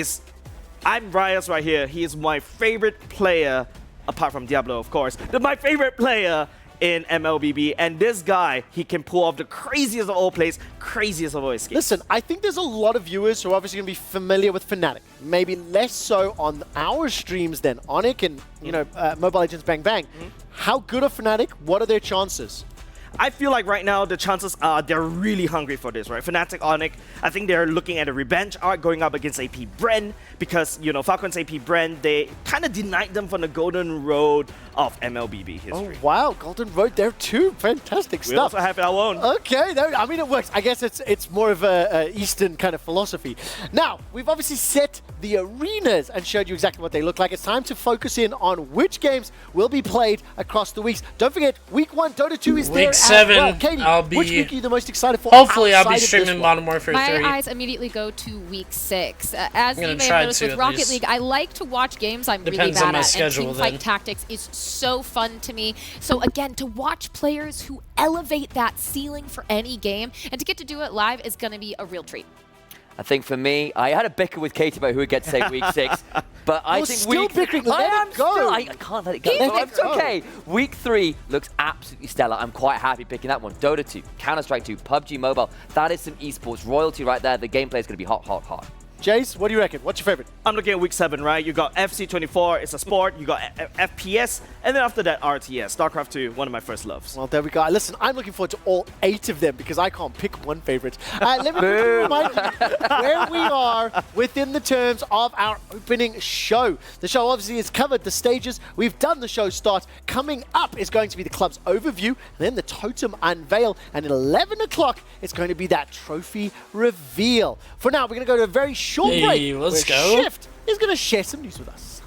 I'm Rias right here. He is my favorite player, apart from Diablo, of course, my favorite player in MLBB, and this guy, he can pull off the craziest of all plays, craziest of all escapes. Listen, I think there's a lot of viewers who are obviously going to be familiar with Fnatic. Maybe less so on our streams than Onyx and, Mobile Legends Bang Bang. How good are Fnatic? What are their chances? I feel like right now the chances are they're really hungry for this, right? Fnatic, Onyx, I think they're looking at a revenge arc going up against AP Bren because, Falcon's AP Bren, they kind of denied them from the golden road of MLBB history. Oh, wow. Golden Road there too. Fantastic stuff. We also have our own. Okay. I mean, it works. I guess it's more of a Eastern kind of philosophy. Now, we've obviously set the arenas and showed you exactly what they look like. It's time to focus in on which games will be played across the weeks. Don't forget, week 1, Dota 2 is there. Week 7, well. Katie, I'll be. Which week are you the most excited for? Hopefully, I'll be streaming Modern Warfare 3. My eyes immediately go to week 6. As you may have try noticed to, with at Rocket least. League, I like to watch games I'm Depends really on bad my at, schedule, and then. Teamfight Tactics is so fun to me. So again, to watch players who elevate that ceiling for any game, and to get to do it live is going to be a real treat. I think for me, I had a bicker with Katie about who would get to say week 6, but I think still week bickering. I Let am it go. still. I can't let it go. Let But it it's go. okay. Week 3 looks absolutely stellar. I'm quite happy picking that one. Dota 2, Counter-Strike 2, PUBG Mobile. That is some esports royalty right there. The gameplay is going to be hot, hot, hot. Jace, what do you reckon? What's your favorite? I'm looking at week 7, right? You got FC24, it's a sport. You got FPS, and then after that, RTS. StarCraft 2, one of my first loves. Well, there we go. Listen, I'm looking forward to all 8 of them because I can't pick one favorite. Let me quickly remind you where we are within the terms of our opening show. The show obviously has covered the stages. We've done the show start. Coming up is going to be the club's overview, and then the totem unveil, and at 11 o'clock, it's going to be that trophy reveal. For now, we're going to go to a very short break. Let's where go. Shift is going to share some news with us.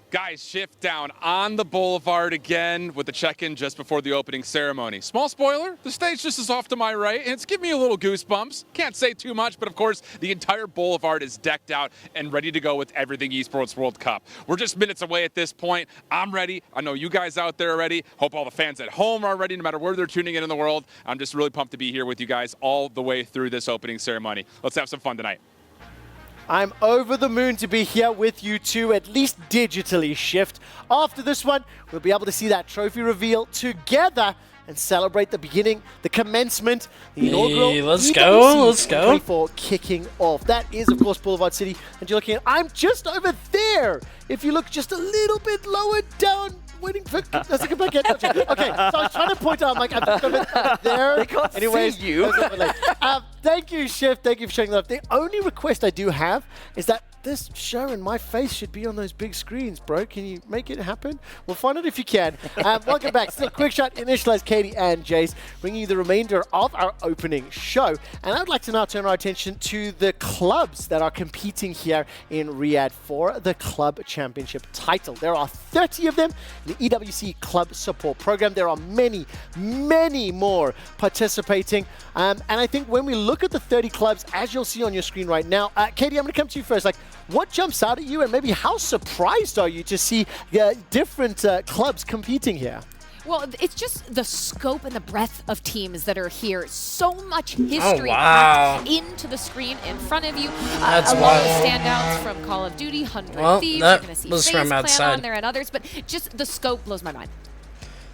Guys, Shift down on the boulevard again with the check-in just before the opening ceremony. Small spoiler, the stage just is off to my right, and it's giving me a little goosebumps. Can't say too much, but of course, the entire boulevard is decked out and ready to go with everything Esports World Cup. We're just minutes away at this point. I'm ready. I know you guys out there are ready. Hope all the fans at home are ready, no matter where they're tuning in the world. I'm just really pumped to be here with you guys all the way through this opening ceremony. Let's have some fun tonight. I'm over the moon to be here with you two, at least digitally, Shift. After this one, we'll be able to see that trophy reveal together and celebrate the beginning, the commencement, the inaugural let's EWC go, let's go. 24 kicking off. That is, of course, Boulevard City. And you're looking at, I'm just over there. If you look just a little bit lower down, waiting for does it come back yet? Okay, so I was trying to point out, I'm like, I'm just over there. They can't Anyways, see you. Thank you, Shift. Thank you for showing that up. The only request I do have is that this show and my face should be on those big screens, bro. Can you make it happen? We'll find out if you can. Welcome back. Still Quick Shot, Initialize, Katie and Jace, bringing you the remainder of our opening show. And I'd like to now turn our attention to the clubs that are competing here in Riyadh for the Club Championship title. There are 30 of them in the EWC Club Support Program. There are many, many more participating. And I think when we look at the 30 clubs, as you'll see on your screen right now, Katie, I'm going to come to you first. Like, what jumps out at you, and maybe how surprised are you to see different clubs competing here? Well, it's just the scope and the breadth of teams that are here. So much history packed into the screen in front of you. That's a lot wild. of standouts from Call of Duty, 100 Thieves. You're going to see FaZe Clan on there and others, but just the scope blows my mind.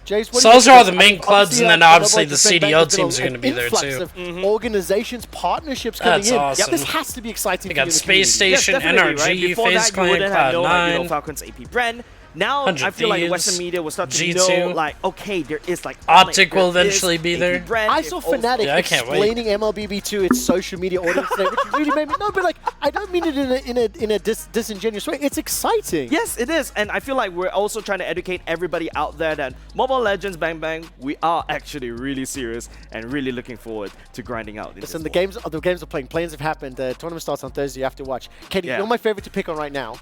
Jace, So those are all the main clubs, and then obviously the CDL teams are going to be there too. Of organizations, partnerships coming That's in. awesome. This has to be exciting. They for you got in the Space community. Station, definitely, right? NRG, Before FaZe that, you Clan, wouldn't have known, like, Cloud9. Falcon's AP Brand. Now, 100 I feel like Thieves, Western media will start to G2. know, like, okay, there is like Optic there will is eventually be AP there. Brand, I if saw also- Fnatic Yeah, I can't wait. explaining MLBB to its social media audience today, which really made me but like I don't mean it in a disingenuous way. It's exciting. Yes, it is, and I feel like we're also trying to educate everybody out there that Mobile Legends Bang Bang, we are actually really serious and really looking forward to grinding out. Listen, the games are playing. Plans have happened. The tournament starts on Thursday. You have to watch. Katie, Yeah. you're my favorite to pick on right now.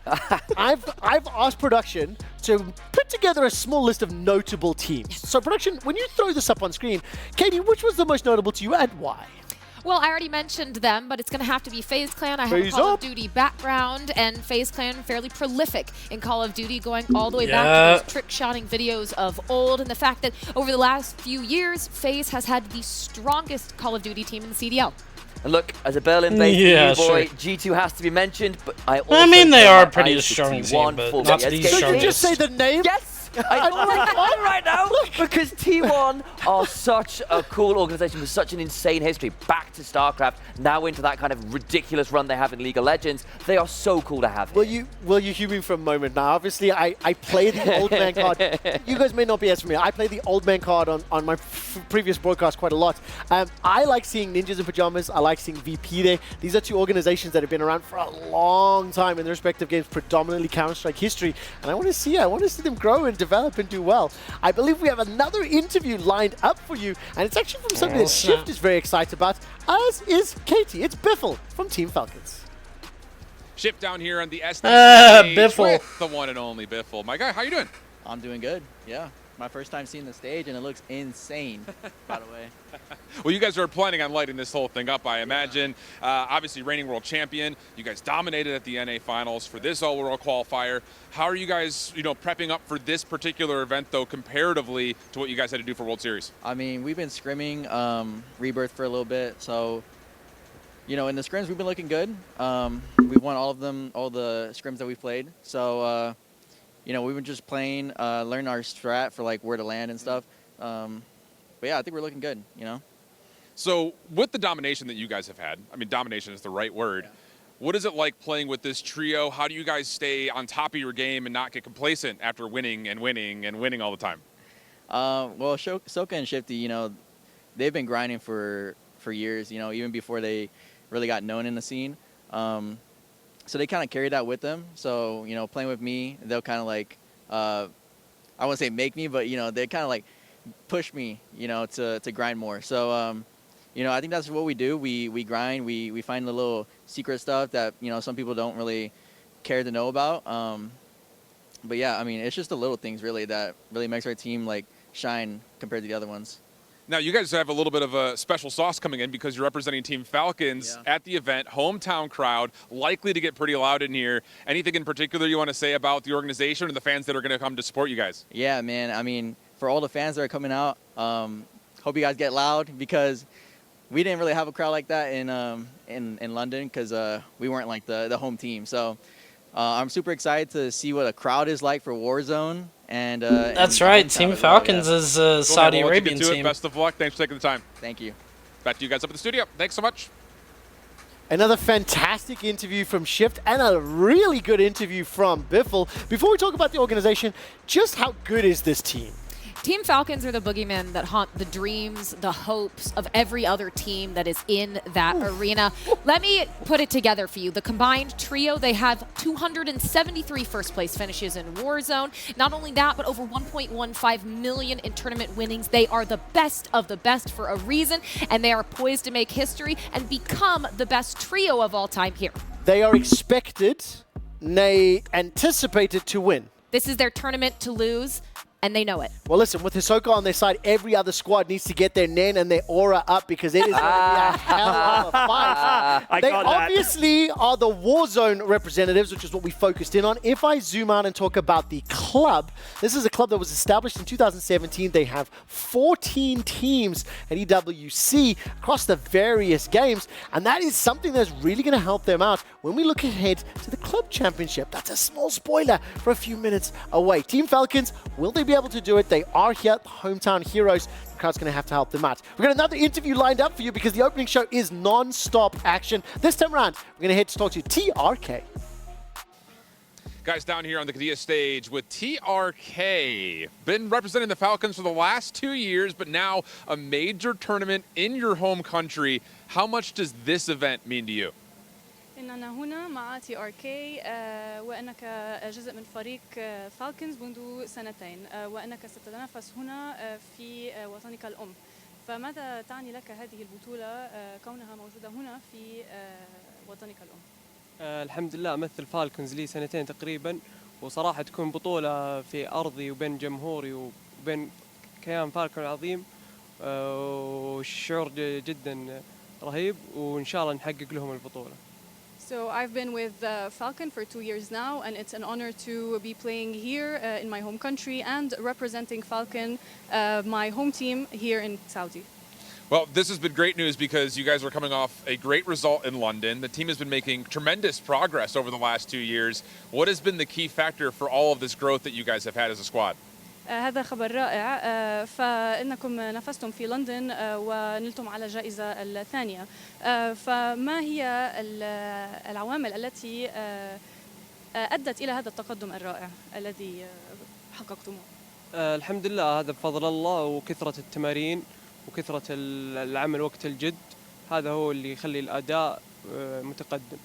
I've asked production to put together a small list of notable teams. So production, when you throw this up on screen, Katie, which was the most notable to you and why? Well, I already mentioned them, but it's going to have to be FaZe Clan. I have a FaZe Call up. of Duty background, and FaZe Clan fairly prolific in Call of Duty, going all the way Yeah. back to those trick-shotting videos of old, and the fact that over the last few years, FaZe has had the strongest Call of Duty team in the CDL. And look, as a Berlin-based Yeah, boy, sure. G2 has to be mentioned, but I also I mean, they turn are my pretty eyes to strong T1 team, but for not me. the Yes, So you just say strongest. the name? Yes! I know right now because T1 are such a cool organization with such an insane history. Back to StarCraft, now into that kind of ridiculous run they have in League of Legends. They are so cool to have. Will you humor me for a moment now? Obviously, I play the old man card. You guys may not be as familiar. I play the old man card on my previous broadcast quite a lot. I like seeing Ninjas in Pajamas. I like seeing VP there. These are two organizations that have been around for a long time in their respective games, predominantly Counter-Strike history. And I want to see them grow and develop and do well. I believe we have another interview lined up for you, and it's actually from something that Shift is very excited about, as is Katie. It's Biffle from Team Falcons. Ship down here on the SD stage Biffle. with the one and only Biffle. My guy, how you doing? I'm doing good. Yeah. My first time seeing the stage, and it looks insane, by the way. Well, you guys are planning on lighting this whole thing up, I imagine. Obviously, reigning world champion. You guys dominated at the NA finals for this all-world qualifier. How are you guys, prepping up for this particular event, though, comparatively to what you guys had to do for World Series? I mean, we've been scrimming Rebirth for a little bit, so, in the scrims, we've been looking good. We've won all of them, all the scrims that we've played. So, we've been just playing, learning our strat for, where to land and stuff. But yeah, I think we're looking good, So with the domination that you guys have had, I mean, domination is the right word. Yeah. What is it like playing with this trio? How do you guys stay on top of your game and not get complacent after winning and winning and winning all the time? Well, Soka and Shifty, they've been grinding for years, even before they really got known in the scene. So they kind of carry that with them. So, playing with me, they'll kind of I won't say make me, but, they kind of push me, to grind more. So, I think that's what we do. We grind, we find the little secret stuff that, some people don't really care to know about. But yeah, I mean, it's just the little things really that really makes our team shine compared to the other ones. Now, you guys have a little bit of a special sauce coming in because you're representing Team Falcons at the event, hometown crowd, likely to get pretty loud in here. Anything in particular you want to say about the organization and the fans that are going to come to support you guys? Yeah, man. I mean, for all the fans that are coming out, hope you guys get loud because we didn't really have a crowd like that in London because we weren't the home team. So I'm super excited to see what a crowd is like for Warzone. And that's right. Team Falcons is a Saudi Arabian team. Best of luck. Thanks for taking the time. Thank you. Back to you guys up in the studio. Thanks so much. Another fantastic interview from Shift and a really good interview from Biffle. Before we talk about the organization, just how good is this team? Team Falcons are the boogeymen that haunt the dreams, the hopes of every other team that is in that arena. Let me put it together for you. The combined trio, they have 273 first place finishes in Warzone. Not only that, but over 1.15 million in tournament winnings. They are the best of the best for a reason, and they are poised to make history and become the best trio of all time here. They are expected, nay, anticipated to win. This is their tournament to lose, and they know it. Well, listen, with Hisoka on their side, every other squad needs to get their nen and their aura up because it is going to be a hell of a fight. They obviously are the Warzone representatives, which is what we focused in on. If I zoom out and talk about the club, this is a club that was established in 2017. They have 14 teams at EWC across the various games, and that is something that's really going to help them out when we look ahead to the club championship. That's a small spoiler for a few minutes away. Team Falcons, will they be able to do it? They are here, the hometown heroes. The crowd's going to have to help them out. We've got another interview lined up for you because the opening show is non-stop action. This time around, we're going to head to talk to TRK. Guys, down here on the Kadia stage with TRK. Been representing the Falcons for the last 2 years, but now a major tournament in your home country. How much does this event mean to you? إننا هنا مع TRK وأنك جزء من فريق فالكنز منذ سنتين وأنك ستتنافس هنا في وطنك الأم. فماذا تعني لك هذه البطولة كونها موجودة هنا في وطنك الأم؟ الحمد لله أمثل فالكنز لي سنتين تقريبا، وصراحة تكون بطولة في أرضي وبين جمهوري وبين كيان فالكون العظيم، والشعور جدا رهيب، وإن شاء الله نحقق لهم البطولة. So I've been with Falcon for 2 years now, and it's an honor to be playing here in my home country and representing Falcon, my home team here in Saudi. Well, this has been great news because you guys are coming off a great result in London. The team has been making tremendous progress over the last 2 years. What has been the key factor for all of this growth that you guys have had as a squad? هذا خبر رائع فإنكم نافستم في لندن ونلتم على الجائزة الثانية فما هي العوامل التي أدت إلى هذا التقدم الرائع الذي حققتموه؟ الحمد لله هذا بفضل الله وكثرة التمارين وكثرة العمل وقت الجد، هذا هو اللي يخلي الأداء متقدم.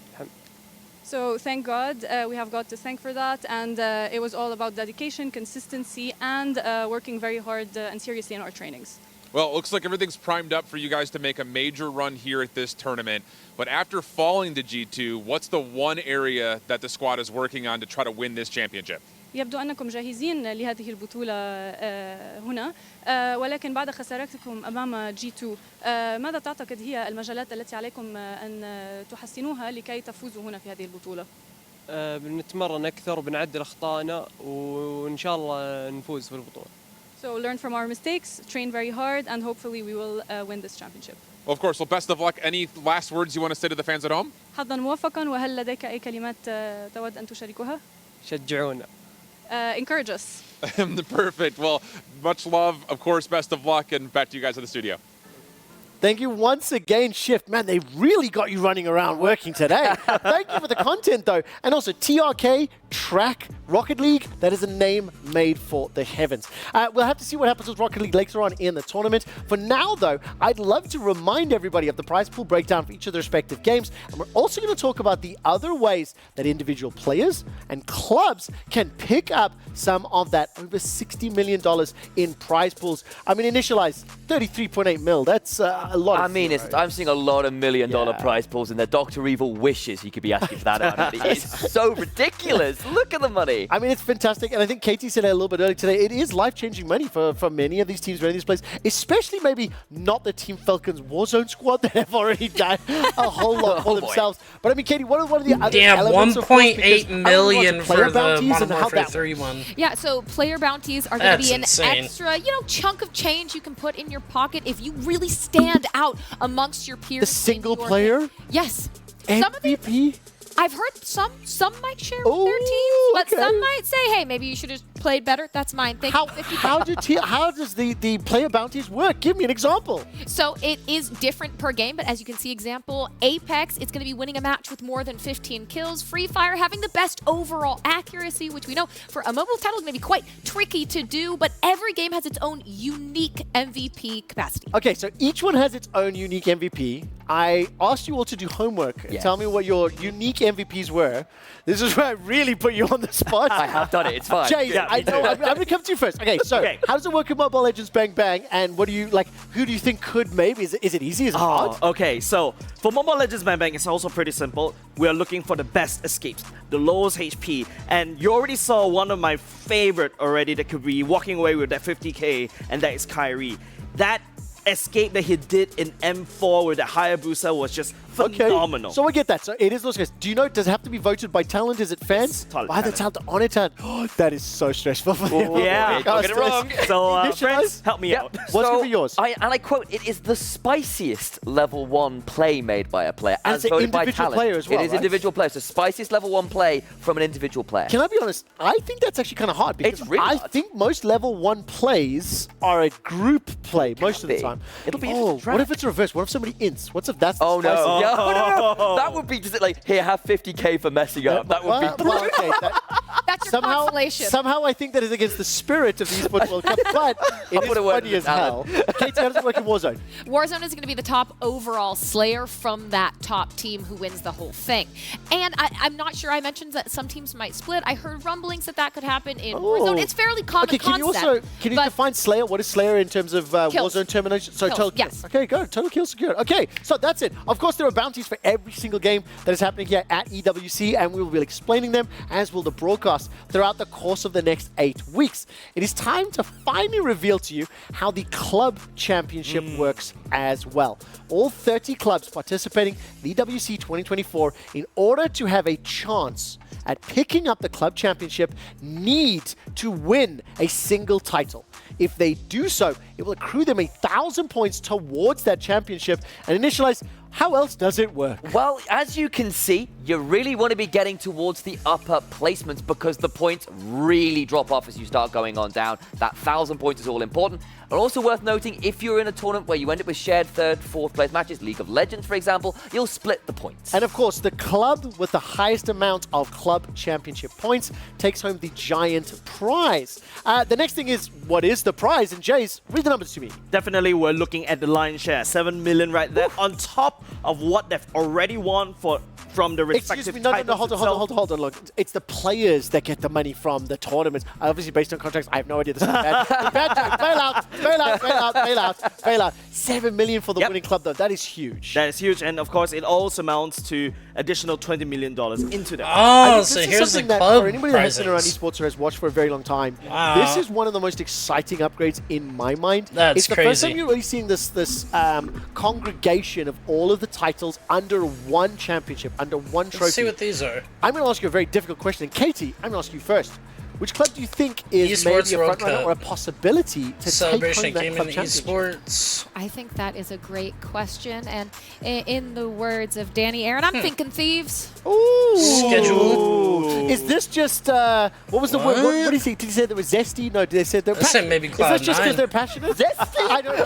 So thank God, we have God to thank for that, and it was all about dedication, consistency, and working very hard and seriously in our trainings. Well, it looks like everything's primed up for you guys to make a major run here at this tournament. But after falling to G2, what's the one area that the squad is working on to try to win this championship? يبدو أنكم جاهزين لهذه البطولة هنا ولكن بعد خسارتكم أمام G2 ماذا تعتقد هي المجالات التي عليكم أن تحسنوها لكي تفوزوا هنا في هذه البطولة؟ بنتمرن أكثر وبنعدل أخطائنا وإن شاء الله نفوز في البطولة. So learn from our mistakes, train very hard, and hopefully we will win this championship. Well, of course. Well, best of luck. Any last words you want to say to the fans at home? حظا موفقا وهل لديك أي كلمات تود أن تشاركها؟ شجعونا. Encourage us. Perfect. Well, much love. Of course, best of luck, and back to you guys in the studio. Thank you once again, Shift. Man, they really got you running around working today. Thank you for the content, though. And also, TRK, Track, Rocket League, that is a name made for the heavens. We'll have to see what happens with Rocket League later on in the tournament. For now, though, I'd love to remind everybody of the prize pool breakdown for each of the respective games. And we're also going to talk about the other ways that individual players and clubs can pick up some of that over $60 million in prize pools. I mean, initialized 33.8 mil. That's a lot. I mean, I'm seeing a lot of $1 million prize pools in there. Dr. Evil wishes he could be asking for that money. It's so ridiculous. Look at the money. I mean, it's fantastic. And I think Katie said it a little bit earlier today. It is life-changing money for many of these teams, many of these players, especially maybe not the Team Falcons Warzone squad that have already done a whole lot for themselves. But I mean, Katie, what are the other elements? Damn, 1.8 million for the Modern Warfare 3 one. Yeah, so player bounties are going to be an insane. extra, chunk of change you can put in your pocket if you really stand out amongst your peers. The single player? Yes. MVP? I've heard some might share with their teams, but some might say, hey, maybe you should have played better, that's mine. Thank you, 50K. How does the player bounties work? Give me an example. So it is different per game, but as you can see, example, Apex, it's going to be winning a match with more than 15 kills. Free Fire having the best overall accuracy, which we know for a mobile title is going to be quite tricky to do, but every game has its own unique MVP capacity. Okay, so each one has its own unique MVP. I asked you all to do homework and tell me what your unique MVPs were. This is where I really put you on the spot. I have done it. It's fine. Jay, Yeah, I me know. too. I'm going to come to you first. Okay, so how does it work in Mobile Legends Bang Bang? And what do you like? Who do you think could maybe? Is it easy? Is it hard? Okay, so for Mobile Legends Bang Bang, it's also pretty simple. We are looking for the best escapes, the lowest HP, and you already saw one of my favorite already that could be walking away with that 50k, and that is Kyrie. That escape that he did in M4 with the Hayabusa was just phenomenal. So I get that. So it is those guys. Do you know, does it have to be voted by talent? Is it fans? By the talent on it. Oh, that is so stressful for them. Yeah, don't get it wrong. So friends, help me out. What's good for yours? And I quote, it is the spiciest level 1 play made by a player, And as it's an voted by individual talent. player as well, It is right? individual player, so spiciest level 1 play from an individual player. Can I be honest? I think that's actually kind of hard because It's really I hard. think most level 1 plays are a group play most of the time. It'll be Oh, interesting what if it's reversed? What if somebody ints? What's if that's the Oh no. spicy- No. That would be just like, here, have 50k for messing up. That would be Well, okay, That's your somehow, consolation. somehow I think that is against the spirit of the Esports World Cup, but it is put a word funny in as the hell. Katie, how does it work in Warzone? Warzone is going to be the top overall slayer from that top team who wins the whole thing. And I'm not sure, I mentioned that some teams might split. I heard rumblings that that could happen in Warzone. It's fairly common Okay, can you concept. can you but define Slayer? What is Slayer in terms of Kills. Warzone termination? So Kills, total yes. kills. Okay, good. Total kills secured. Okay, so that's it. Of course, there are bounties for every single game that is happening here at EWC, and we will be explaining them, as will the broadcast, throughout the course of the next 8 weeks. It is time to finally reveal to you how the club championship works as well. All 30 clubs participating in EWC 2024, in order to have a chance at picking up the club championship, need to win a single title. If they do so, it will accrue them 1,000 points towards that championship and initialize. How else does it work? Well, as you can see, you really want to be getting towards the upper placements because the points really drop off as you start going on down. That 1,000 points is all important. And also worth noting, if you're in a tournament where you end up with shared 3rd, 4th place matches, League of Legends, for example, you'll split the points. And of course, the club with the highest amount of club championship points takes home the giant prize. The next thing is, what is the prize? And Jace, read the numbers to me. Definitely, we're looking at the lion's share, 7 million right there, on top of what they've already won from the respective Excuse me, no, titles hold on, look. It's the players that get the money from the tournaments. Obviously, based on contracts, I have no idea. This is bad. Bail out. 7 million for the winning club, though. That is huge. That is huge, and of course, it also amounts to additional $20 million into that. Oh, This so is here's the something that club for anybody that has been around prizes. esports or has watched for a very long time, Wow. this is one of the most exciting upgrades in my mind. That's it's the first crazy. time you're really seeing this congregation of all of the titles under one championship, under one trophy. Let's see what these are. I'm going to ask you a very difficult question. And Katie, I'm going to ask you first. Which club do you think is Esports maybe a World front runner Cup. or a possibility to Celebration take home that Gaming club championship? Esports. I think that is a great question. And in the words of Danny Aaron, I'm thinking Thieves. Ooh. Schedule. Is this just, what was the word? What did he say? Did he say that was zesty? No, did they say they're I said passionate? maybe Is that just Cloud9. because they're passionate? Zesty? I don't know.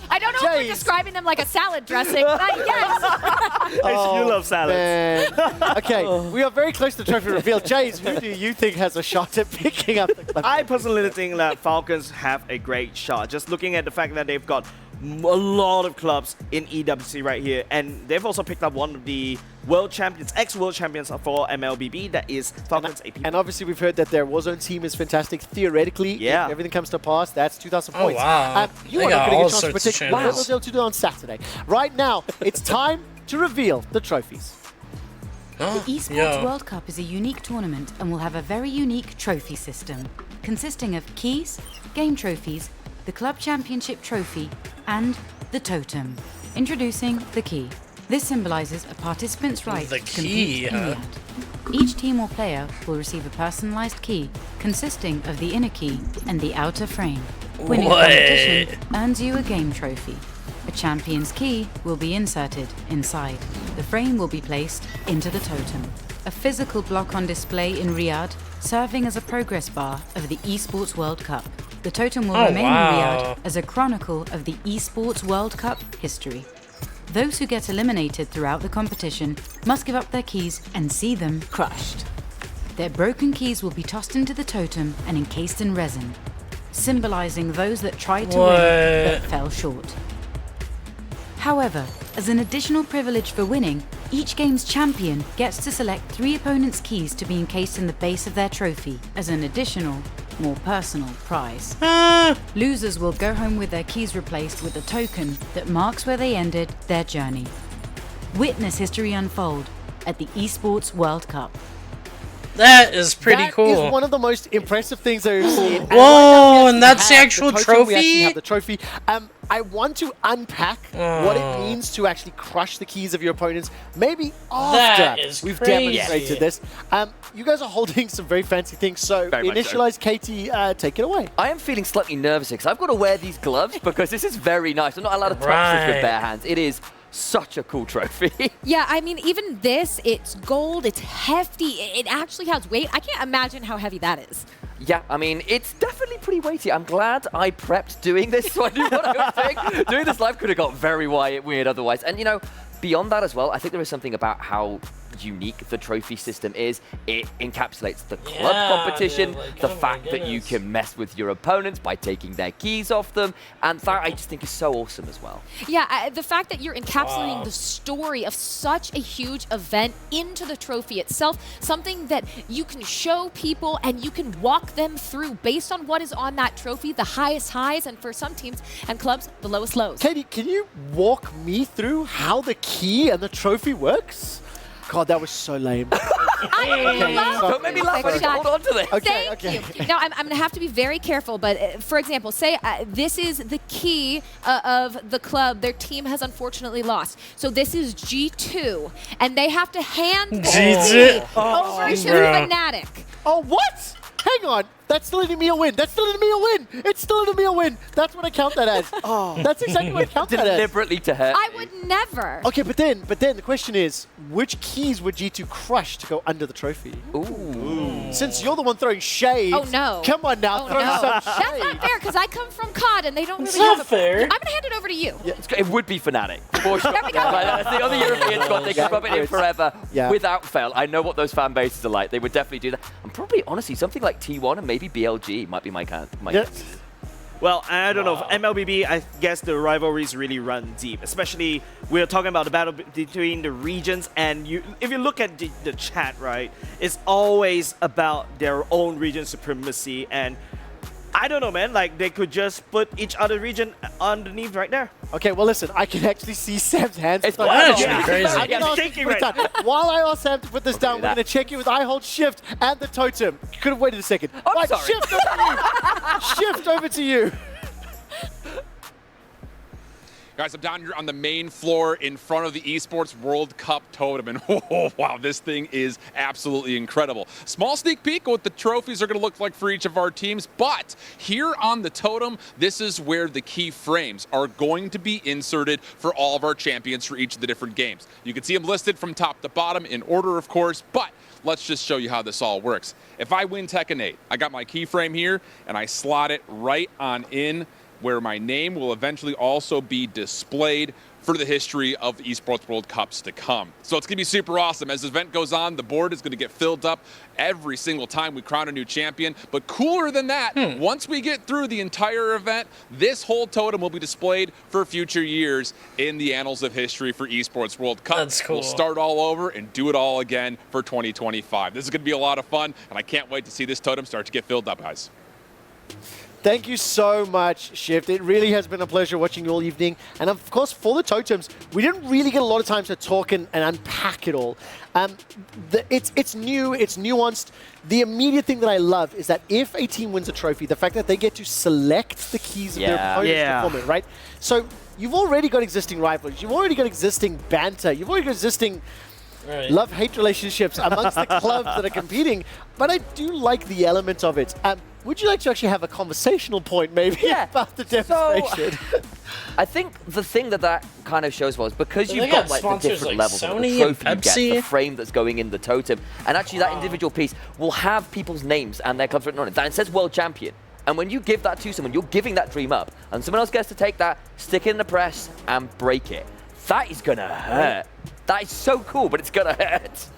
I don't know if we're describing them like a salad dressing, but yes. You love salads. Man. Okay, we are very close to the trophy reveal. Jays, who do you think has a shot at picking up the club? I personally think that Falcons have a great shot. Just looking at the fact that they've got a lot of clubs in EWC right here, and they've also picked up one of the world champions, ex-world champions for MLBB, that is Falcons AP. And obviously, we've heard that their Warzone team is fantastic. Theoretically, Yeah. if everything comes to pass, that's 2,000 Oh, points. wow. You They are got not going to all get a chance to sorts of predict what channels. they'll be able to do on Saturday. Right now, it's time to reveal the trophies. The Esports World Cup is a unique tournament and will have a very unique trophy system, consisting of keys, game trophies, the club championship trophy, and the totem. Introducing the key. This symbolizes a participant's right The to key, compete in the end. Each team or player will receive a personalized key consisting of the inner key and the outer frame. Winning What? a competition earns you a game trophy. A champion's key will be inserted inside. The frame will be placed into the totem. a physical block on display in Riyadh, serving as a progress bar of the Esports World Cup. The totem will remain in Riyadh as a chronicle of the Esports World Cup history. Those who get eliminated throughout the competition must give up their keys and see them crushed. Their broken keys will be tossed into the totem and encased in resin, symbolizing those that tried to win but fell short. However, as an additional privilege for winning, each game's champion gets to select 3 opponents' keys to be encased in the base of their trophy as an additional, more personal prize. Losers will go home with their keys replaced with a token that marks where they ended their journey. Witness history unfold at the Esports World Cup. That is pretty cool. That is one of the most impressive things I've seen. Whoa, and that's the actual We trophy? actually have the trophy. I want to unpack what it means to actually crush the keys of your opponents. Maybe after we've demonstrated this. You guys are holding some very fancy things. So initialize Katie, take it away. I am feeling slightly nervous because I've got to wear these gloves because this is very nice. I'm not allowed to touch this with bare hands. It is such a cool trophy. Yeah, I mean, even this, it's gold, it's hefty, it actually has weight. I can't imagine how heavy that is. Yeah, I mean, it's definitely pretty weighty. I'm glad I prepped doing this so I knew what I was doing. Doing this live could have got very weird otherwise. And, you know, beyond that as well, I think there is something about how unique the trophy system is. It encapsulates the club competition, the fact that you can mess with your opponents by taking their keys off them, and that I just think is so awesome as well. Yeah, the fact that you're encapsulating the story of such a huge event into the trophy itself, something that you can show people and you can walk them through based on what is on that trophy, the highest highs, and for some teams and clubs, the lowest lows. Katie, can you walk me through how the key and the trophy works? God, that was so lame. Don't make me laugh. I need to hold on to this. Thank you. Now, I'm going to have to be very careful, but for example, say this is the key of the club their team has unfortunately lost. So this is G2, and they have to hand the key over to Fnatic. Oh, what? Hang on. That's still letting me a win. That's still letting me a win. It's still letting me a win. That's what I count that as. That's exactly what I count that as. Deliberately to hurt. I would never. Okay, but then the question is, which keys would G2 crush to go under the trophy? Ooh. Since you're the one throwing shade. Oh, no. Come on now, throw some shade. That's not fair, because I come from COD, and they don't really not have fair. I'm going to hand it over to you. Yeah. It would be Fnatic. For sure. That's the other European squad. They can rub it in forever without fail. I know what those fan bases are like. They would definitely do that. And probably, honestly, something like T1 and maybe BLG might be my guess. Well, I don't know. For MLBB, I guess the rivalries really run deep. Especially, we're talking about the battle between the regions, and if you look at the chat, right, it's always about their own region supremacy. And I don't know, man. Like, they could just put each other region underneath right there. Okay, well, listen. I can actually see Sam's hands. It's crazy. I'm shaking right now. While I ask Sam to put this down, we're going to check it with I hold shift and the totem. You could have waited a second. I'm sorry. Shift over to you. Shift over to you. Guys, I'm down here on the main floor in front of the Esports World Cup totem, and oh, wow, this thing is absolutely incredible. Small sneak peek of what the trophies are going to look like for each of our teams, but here on the totem, this is where the key frames are going to be inserted for all of our champions for each of the different games. You can see them listed from top to bottom in order, of course, but let's just show you how this all works. If I win Tekken 8, I got my keyframe here, and I slot it right on in where my name will eventually also be displayed for the history of the Esports World Cups to come. So it's going to be super awesome. As the event goes on, the board is going to get filled up every single time we crown a new champion. But cooler than that, once we get through the entire event, this whole totem will be displayed for future years in the annals of history for Esports World Cup. That's cool. We'll start all over and do it all again for 2025. This is going to be a lot of fun, and I can't wait to see this totem start to get filled up, guys. Thank you so much, Shift. It really has been a pleasure watching you all evening. And of course, for the totems, we didn't really get a lot of time to talk and unpack it all. It's new, it's nuanced. The immediate thing that I love is that if a team wins a trophy, the fact that they get to select the keys of their opponents to form it, right? So you've already got existing rivalries. You've already got existing banter. You've already got existing Right. love-hate relationships amongst the clubs that are competing, but I do like the element of it. Would you like to actually have a conversational point maybe about the demonstration? I think the thing that kind of shows was because They you've got got like the sponsors different like levels of Sony the and trophy you get, Pepsi. the frame that's going in the totem, and actually that individual piece will have people's names and their clubs written on it. And it says World Champion. And when you give that to someone, you're giving that dream up. And someone else gets to take that, stick it in the press, and break it. That is gonna hurt. That is so cool, but it's gonna hurt.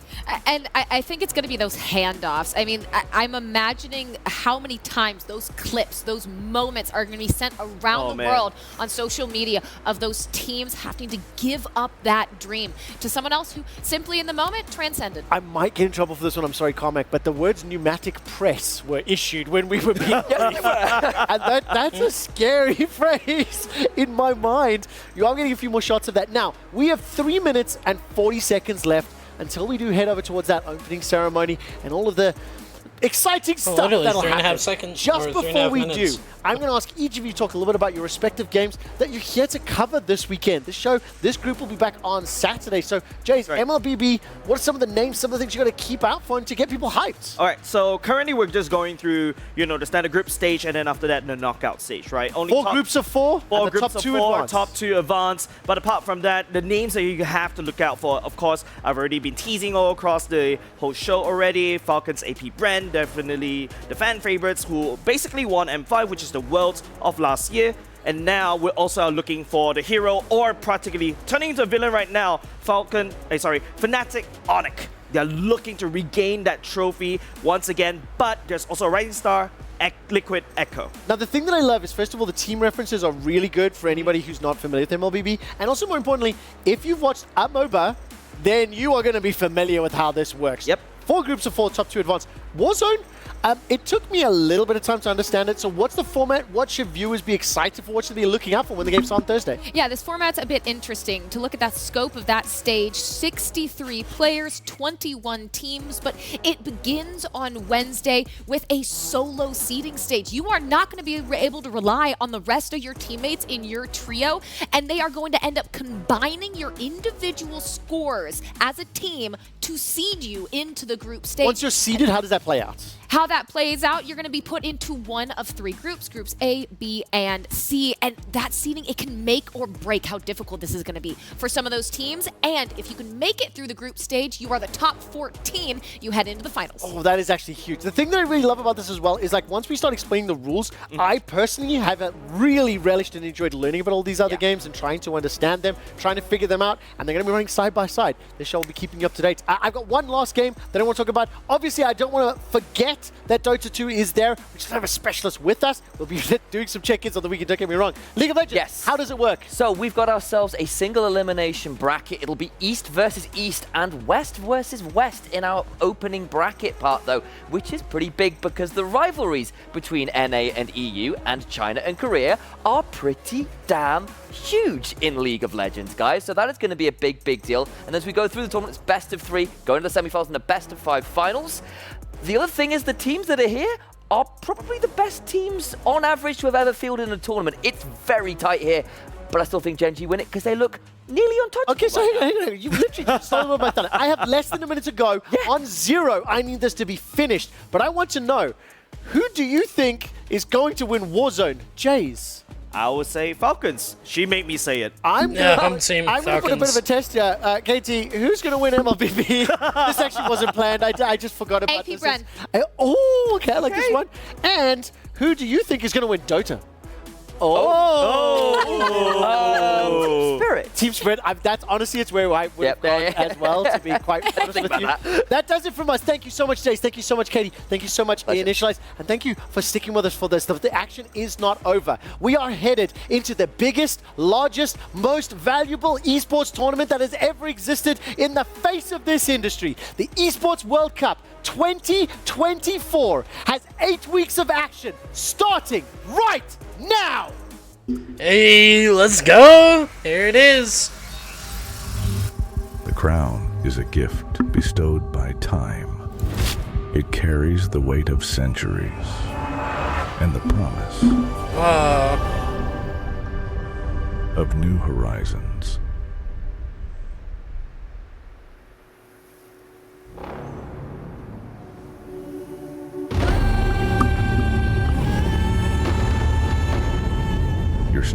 And I think it's going to be those handoffs. I mean, I'm imagining how many times those clips, those moments are going to be sent around the world on social media of those teams having to give up that dream to someone else who simply in the moment transcended. I might get in trouble for this one, I'm sorry, Comic, but the words pneumatic press were issued when we were being and that's a scary phrase in my mind. You are getting a few more shots of that. Now, we have 3 minutes and 40 seconds left until we do head over towards that opening ceremony and all of the exciting stuff that'll happen. 3.5 seconds. Just before we minutes. do, I'm going to ask each of you to talk a little bit about your respective games that you're here to cover this weekend. This group will be back on Saturday. So, Jays, MLBB, what are some of the names, some of the things you got to keep out for and to get people hyped? All right, so currently we're just going through, the standard group stage, and then after that, the knockout stage, right? Only Four groups of four, Four and the groups top of two four, advance. top two advance. But apart from that, the names that you have to look out for, of course, I've already been teasing all across the whole show already. Falcons AP Brand, definitely the fan favorites who basically won M5, which is the Worlds of last year. And now we're also looking for the hero, or practically turning into a villain right now, Fnatic Onyx. They're looking to regain that trophy once again, but there's also a Rising Star, Liquid Echo. Now, the thing that I love is, first of all, the team references are really good for anybody who's not familiar with MLBB. And also, more importantly, if you've watched a MOBA, then you are going to be familiar with how this works. Yep. 4 groups of 4, top 2 advance. Warzone, it took me a little bit of time to understand it. So what's the format? What should viewers be excited for? What should they be looking out for when the game's on Thursday? Yeah, this format's a bit interesting to look at that scope of that stage. 63 players, 21 teams, but it begins on Wednesday with a solo seeding stage. You are not going to be able to rely on the rest of your teammates in your trio, and they are going to end up combining your individual scores as a team to seed you into the group stage. Once you're seeded, how does that play out? How that plays out, you're going to be put into one of 3 groups, groups A, B, and C. And that seeding, it can make or break how difficult this is going to be for some of those teams. And if you can make it through the group stage, you are the top 14, you head into the finals. Oh, that is actually huge. The thing that I really love about this as well is, like, once we start explaining the rules, I personally have really relished and enjoyed learning about all these other games and trying to understand them, trying to figure them out, and they're going to be running side by side. This show will be keeping you up to date. I've got one last game that I want to talk about. Obviously, I don't want to forget that Dota 2 is there. We just have a specialist with us. We'll be doing some check-ins on the weekend, don't get me wrong. League of Legends, yes. How does it work? So we've got ourselves a single elimination bracket. It'll be East versus East and West versus West in our opening bracket part, though, which is pretty big because the rivalries between NA and EU and China and Korea are pretty damn huge in League of Legends, guys. So that is going to be a big, big deal. And as we go through the tournament, it's best of 3, going to the semi-finals and the best of 5 finals. The other thing is the teams that are here are probably the best teams on average to have ever fielded in a tournament. It's very tight here, but I still think Gen G win it because they look nearly untouchable. Okay, so hang on. You've literally just stolen my thunder. I have less than a minute to go. On 0, I need this to be finished. But I want to know, who do you think is going to win Warzone? Jays? I would say Falcons. She made me say it. I'm going to put a bit of a test here. KT, who's going to win MLBB? This actually wasn't planned. I just forgot about this. AP Bren. Okay, I like this one. And who do you think is going to win Dota? Spirit. Team Spirit. That's honestly, it's where I would have gone as well, to be quite honest with you. That does it from us. Thank you so much, Jace. Thank you so much, Katie. Thank you so much, Initialize. And thank you for sticking with us for this. The action is not over. We are headed into the biggest, largest, most valuable esports tournament that has ever existed in the face of this industry. The Esports World Cup 2024 has 8 weeks of action starting right now. Hey, let's go! Here it is. The crown is a gift bestowed by time. It carries the weight of centuries and the promise of new horizons.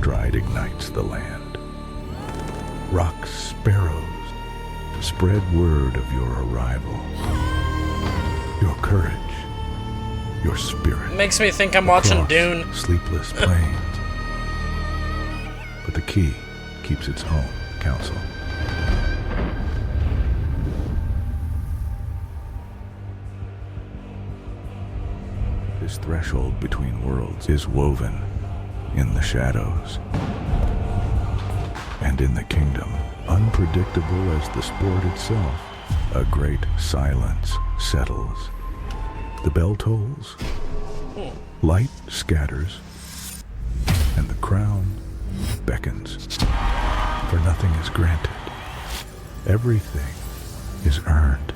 stride ignites the land. Rock sparrows spread word of your arrival. Your courage, your spirit. Makes me think I'm watching across Dune. Sleepless plains. But the key keeps its own counsel. This threshold between worlds is woven in the shadows. And in the kingdom, unpredictable as the sport itself, a great silence settles. The bell tolls, light scatters, and the crown beckons. For nothing is granted. Everything is earned.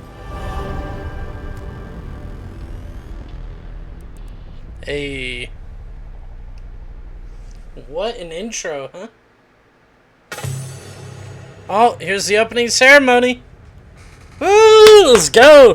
Hey. What an intro, huh? Oh, here's the opening ceremony. Woo! Let's go!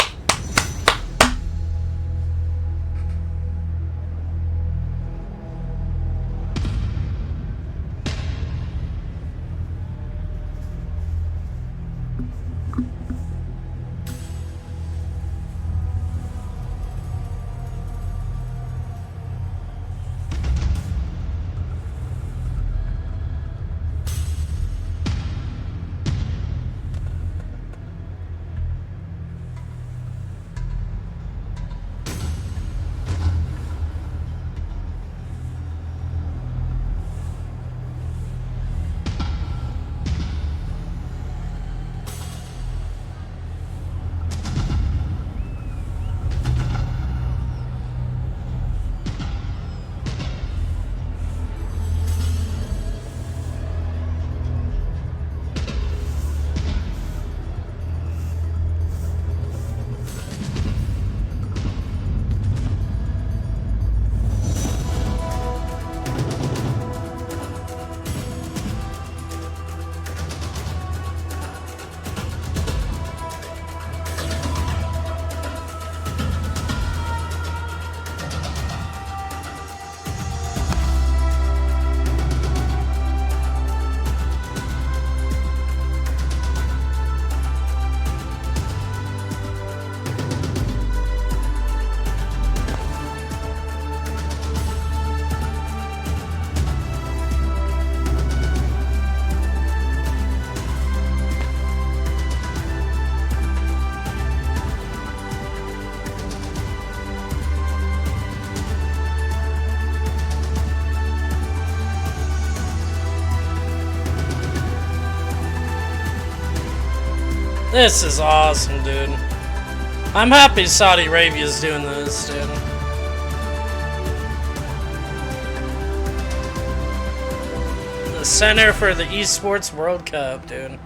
This is awesome, dude. I'm happy Saudi Arabia's doing this, dude. The center for the Esports World Cup, dude.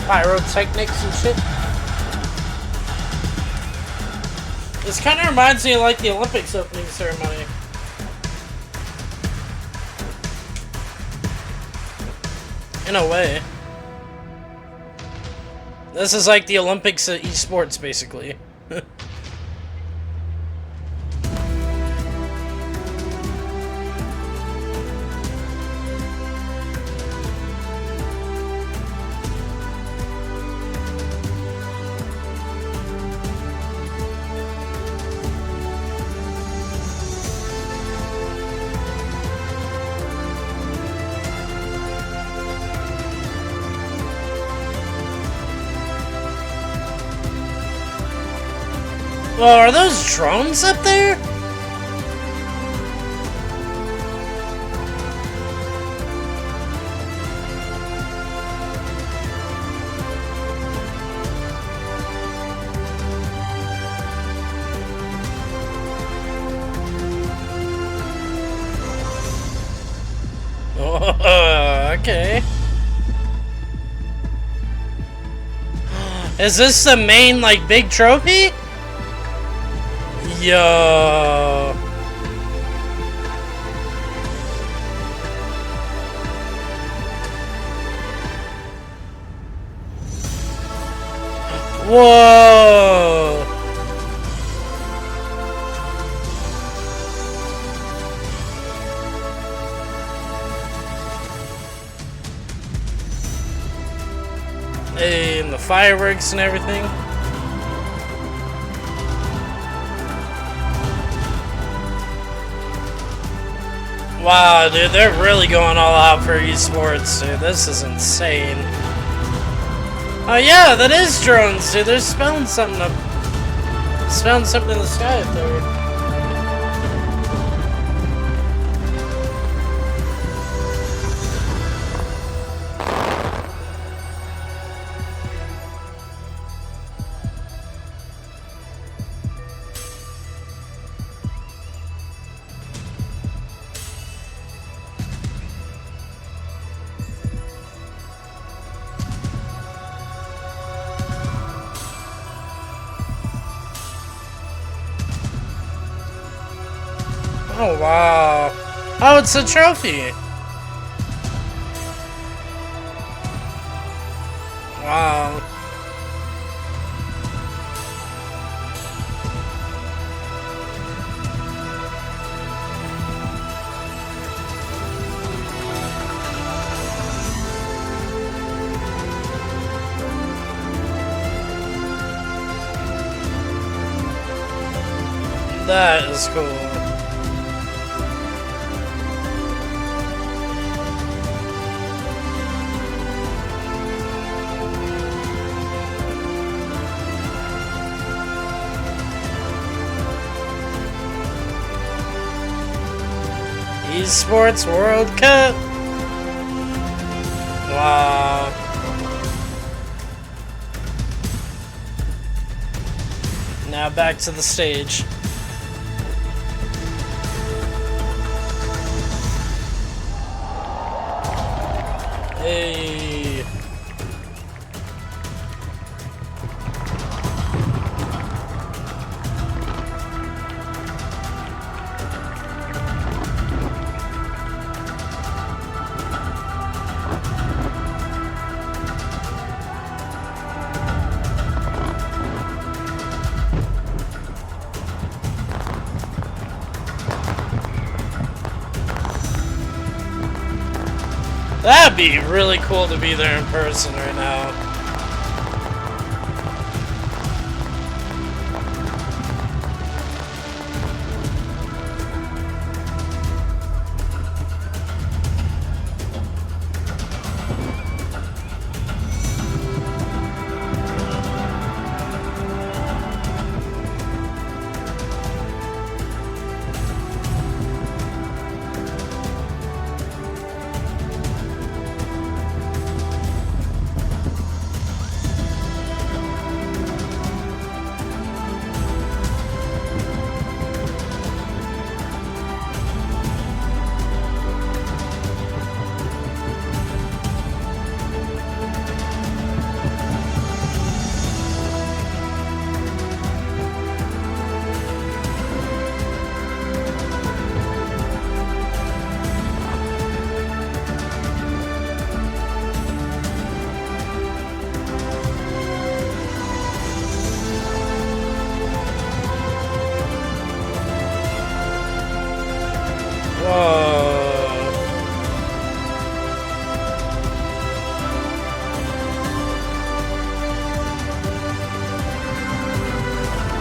Pyrotechnics and shit. This kind of reminds me of like the Olympics opening ceremony. In a way. This is like the Olympics of esports, basically. Oh, are those drones up there? Okay. Is this the main, like, big trophy? Yo. Whoa. Hey, and the fireworks and everything. Wow, dude, they're really going all out for esports, dude. This is insane. Oh yeah, that is drones, dude. They're spelling something up. Spelling something in the sky up there. Oh wow. Oh, it's a trophy. Wow. That is cool. Esports World Cup. Wow. Now back to the stage. Hey. That'd be really cool to be there in person right now.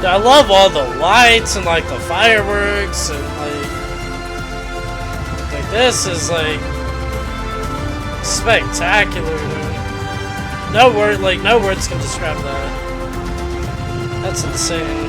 I love all the lights and like the fireworks and like this is like spectacular, dude. No words can describe that. That's insane.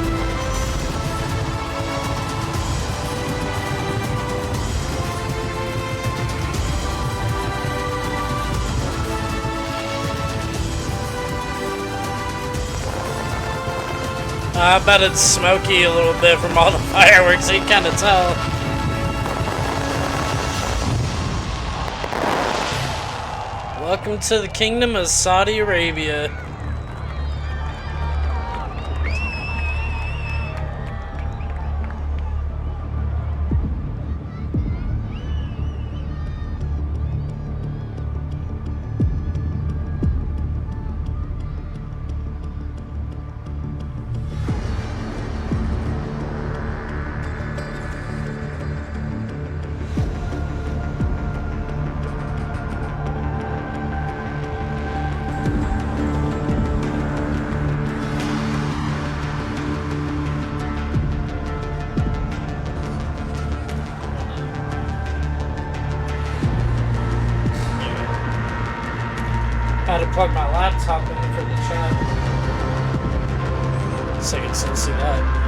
I bet it's smoky a little bit from all the fireworks, you can kind of tell. Welcome to the Kingdom of Saudi Arabia. Had to plug my laptop in for the chat. So you can still see that.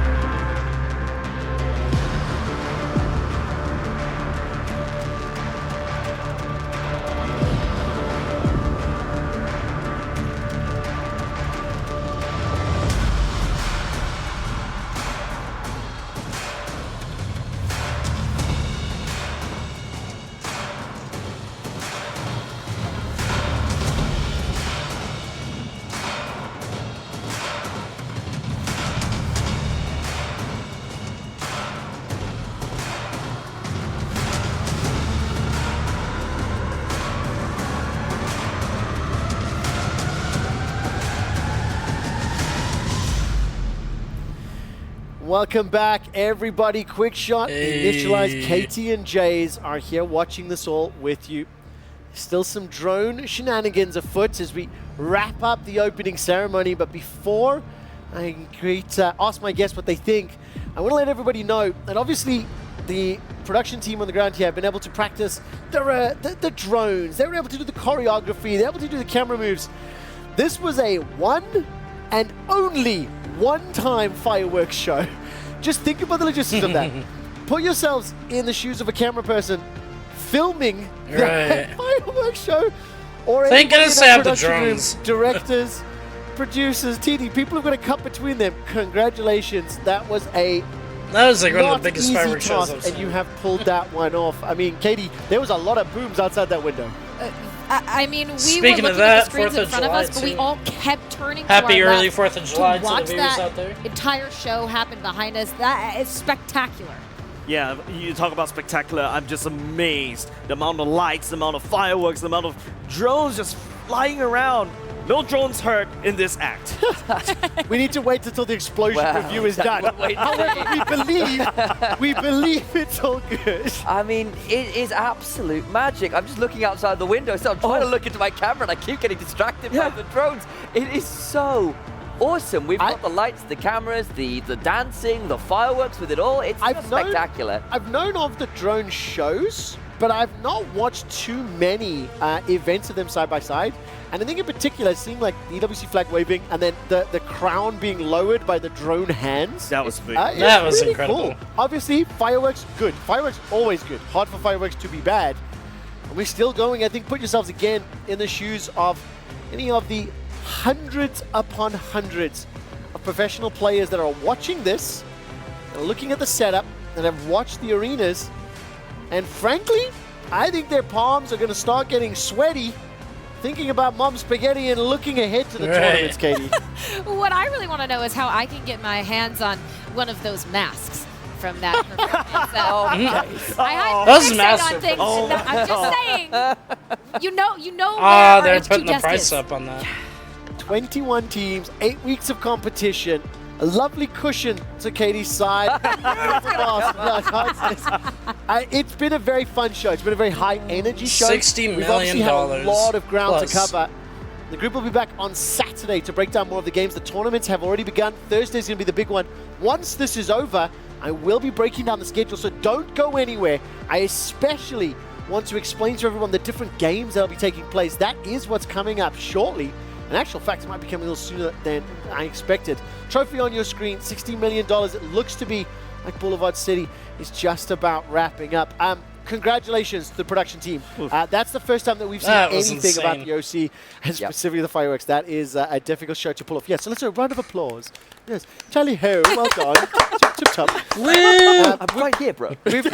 Welcome back, everybody. Quick shot. Hey. Initialized. Katie and Jays are here watching this all with you. Still some drone shenanigans afoot as we wrap up the opening ceremony. But before I ask my guests what they think, I want to let everybody know that obviously the production team on the ground here have been able to practice the drones. They were able to do the choreography. They were able to do the camera moves. This was a one and only one-time fireworks show. Just think about the logistics of that. Put yourselves in the shoes of a camera person filming that fireworks show. Or Thank goodness they have the production room, drones. directors, producers, TD, people who've got a cut between them. Congratulations. That was like one of the biggest easy fireworks shows task, I've seen. and you have pulled that one off. I mean, Katie, there was a lot of booms outside that window. I mean, we Speaking were of looking at that, the screens 4th in of front of July us, but we too. all kept turning Happy to our early left 4th of July to the watch viewers that out there. entire show happen behind us. That is spectacular. Yeah, you talk about spectacular. I'm just amazed. The amount of lights, the amount of fireworks, the amount of drones just flying around. No drones hurt in this act. We need to wait until the explosion review is done. However, we believe it's all good. I mean, it is absolute magic. I'm just looking outside the window, so I'm trying to look into my camera, and I keep getting distracted by the drones. It is so awesome. We've got the lights, the cameras, the dancing, the fireworks with it all. It's just spectacular. I've known of the drone shows, but I've not watched too many events of them side by side. And I think in particular, it seemed like the EWC flag waving and then the crown being lowered by the drone hands. That was big. That was really incredible. Cool. Obviously, fireworks, good. Fireworks, always good. Hard for fireworks to be bad. And we're still going. I think put yourselves again in the shoes of any of the hundreds upon hundreds of professional players that are watching this, and looking at the setup, and have watched the arenas. And frankly, I think their palms are going to start getting sweaty thinking about Mom Spaghetti and looking ahead to the tournaments, Katie. What I really want to know is how I can get my hands on one of those masks from that performance. I had Those fixate masks on are things. fun. I'm just saying. You know. Ah, where they're our putting the HQ price desk is. up on that. 21 teams, 8 weeks of competition. A lovely cushion to Katie's side. It's been a very fun show. It's been a very high energy show. $60 We've obviously had a million lot of ground to plus. cover. The group will be back on Saturday to break down more of the games. The tournaments have already begun. Thursday's going to be the big one. Once this is over, I will be breaking down the schedule, so don't go anywhere. I especially want to explain to everyone the different games that will be taking place. That is what's coming up shortly. In actual fact, it might be coming a little sooner than I expected. Trophy on your screen, $60 million. It looks to be like Boulevard City is just about wrapping up. congratulations to the production team. That's the first time that we've seen That was anything about insane. the OC, and specifically the fireworks. That is a difficult show to pull off. Yeah, so let's do a round of applause. Yes, Charlie Ho, well done. Tip top. I'm right here, bro. We've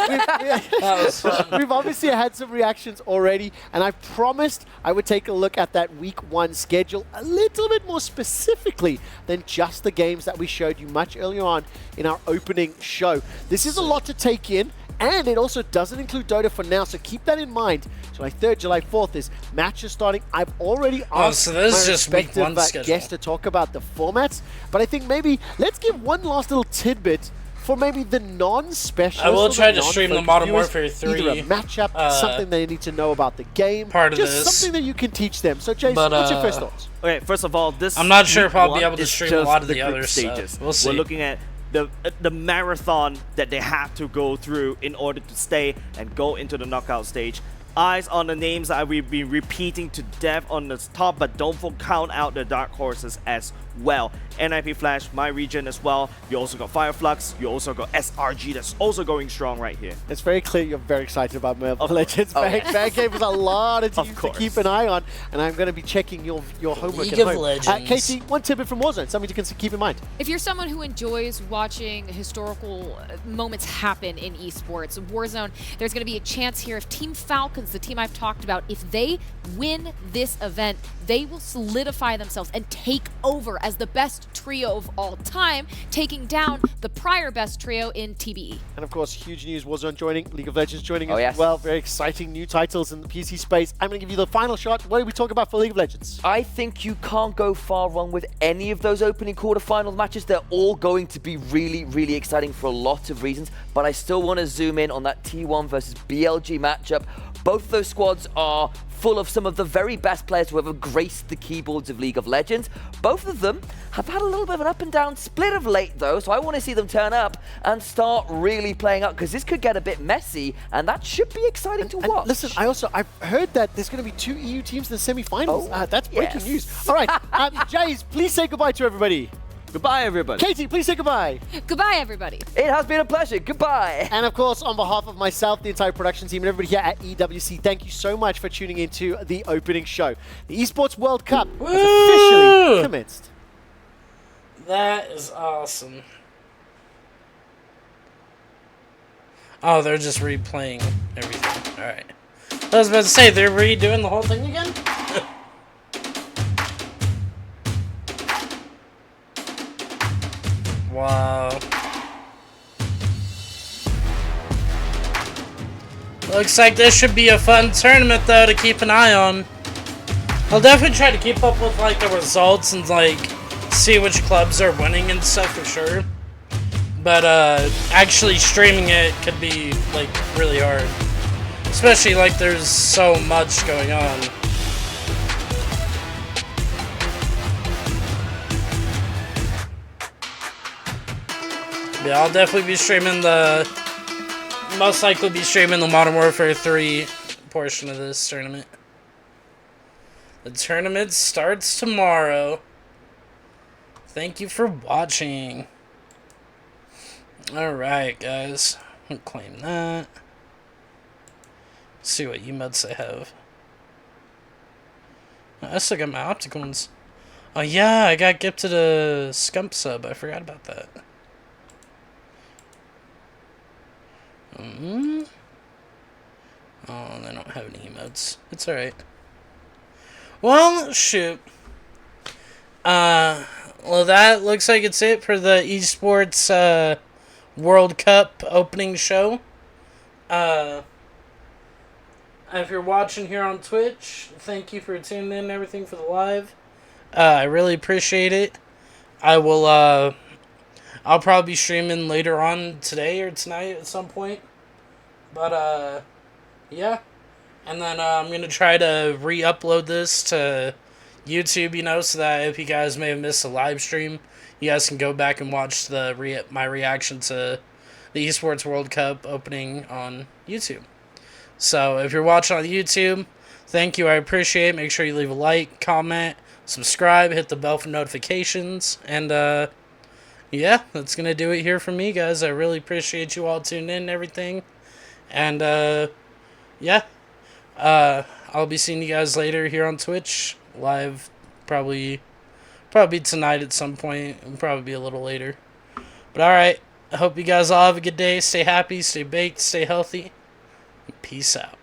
obviously had some reactions already, and I promised I would take a look at that Week 1 schedule a little bit more specifically than just the games that we showed you much earlier on in our opening show. This is a lot to take in, and it also doesn't include Dota for now, so keep that in mind. July 3rd, July 4th is matches starting. I've already asked so this is my just Week respective 1 schedule. guests to talk about the formats, but I think maybe let's give one last little tidbit for maybe the non-specialists. I will try to stream the Modern Warfare 3. Either a matchup, something they need to know about the game, part of just this. something that you can teach them. So, Jason, But, what's your first thoughts? Okay, first of all, this I'm not sure Week if I'll be 1 able to is stream a just lot of the group other stuff. stages. We'll see. We're looking at the marathon that they have to go through in order to stay and go into the knockout stage. Eyes on the names that we've been repeating to death on the top, but don't count out the dark horses as well. NIP Flash, my region as well. You also got Fireflux. You also got SRG that's also going strong right here. It's very clear you're very excited about Mobile Legends. Bang gave us a lot of teams to keep an eye on, and I'm going to be checking your homework League at of home. Legends. Katie, one tidbit from Warzone, something you can keep in mind. If you're someone who enjoys watching historical moments happen in esports, Warzone, there's going to be a chance here if Team Falcons, the team I've talked about, if they win this event, they will solidify themselves and take over as the best trio of all time, taking down the prior best trio in TBE. And of course, huge news, Warzone joining, League of Legends joining as yes. well. Very exciting new titles in the PC space. I'm going to give you the final shot. What did we talk about for League of Legends? I think you can't go far wrong with any of those opening quarterfinal matches. They're all going to be really, really exciting for a lot of reasons, but I still want to zoom in on that T1 versus BLG matchup. Both of those squads are full of some of the very best players who ever graced the keyboards of League of Legends. Both of them have had a little bit of an up and down split of late though, so I want to see them turn up and start really playing up, because this could get a bit messy, and that should be exciting to watch. Listen, I've heard that there's going to be 2 EU teams in the semi-finals. That's breaking news. All right, Jays, please say goodbye to everybody. Goodbye, everybody. Katie, please say goodbye. Goodbye, everybody. It has been a pleasure. Goodbye. And of course, on behalf of myself, the entire production team, and everybody here at EWC, thank you so much for tuning into the opening show. The Esports World Cup has officially commenced. That is awesome. Oh, they're just replaying everything. Alright. I was about to say, they're redoing the whole thing again? Wow. Looks like this should be a fun tournament though to keep an eye on. I'll definitely try to keep up with like the results and like see which clubs are winning and stuff for sure. But actually streaming it could be like really hard. Especially like there's so much going on. Yeah, I'll definitely be streaming most likely be streaming the Modern Warfare 3 portion of this tournament. The tournament starts tomorrow. Thank you for watching. Alright, guys. I'll claim that. Let's see what emotes I have. I still got my optical ones. Oh yeah, I got gifted a Scump sub. I forgot about that. Oh, they don't have any emotes. It's alright. Well, shoot. Well, that looks like it's it for the Esports World Cup opening show. If you're watching here on Twitch, thank you for tuning in and everything for the live. I really appreciate it. I'll probably be streaming later on today or tonight at some point. But, yeah. And then I'm going to try to re-upload this to YouTube, you know, so that if you guys may have missed a live stream, you guys can go back and watch my reaction to the Esports World Cup opening on YouTube. So, if you're watching on YouTube, thank you, I appreciate it. Make sure you leave a like, comment, subscribe, hit the bell for notifications, and, yeah, that's going to do it here for me, guys. I really appreciate you all tuning in and everything. And, yeah. I'll be seeing you guys later here on Twitch. Live, probably tonight at some point. It'll probably be a little later. But alright. I hope you guys all have a good day. Stay happy, stay baked, stay healthy. Peace out.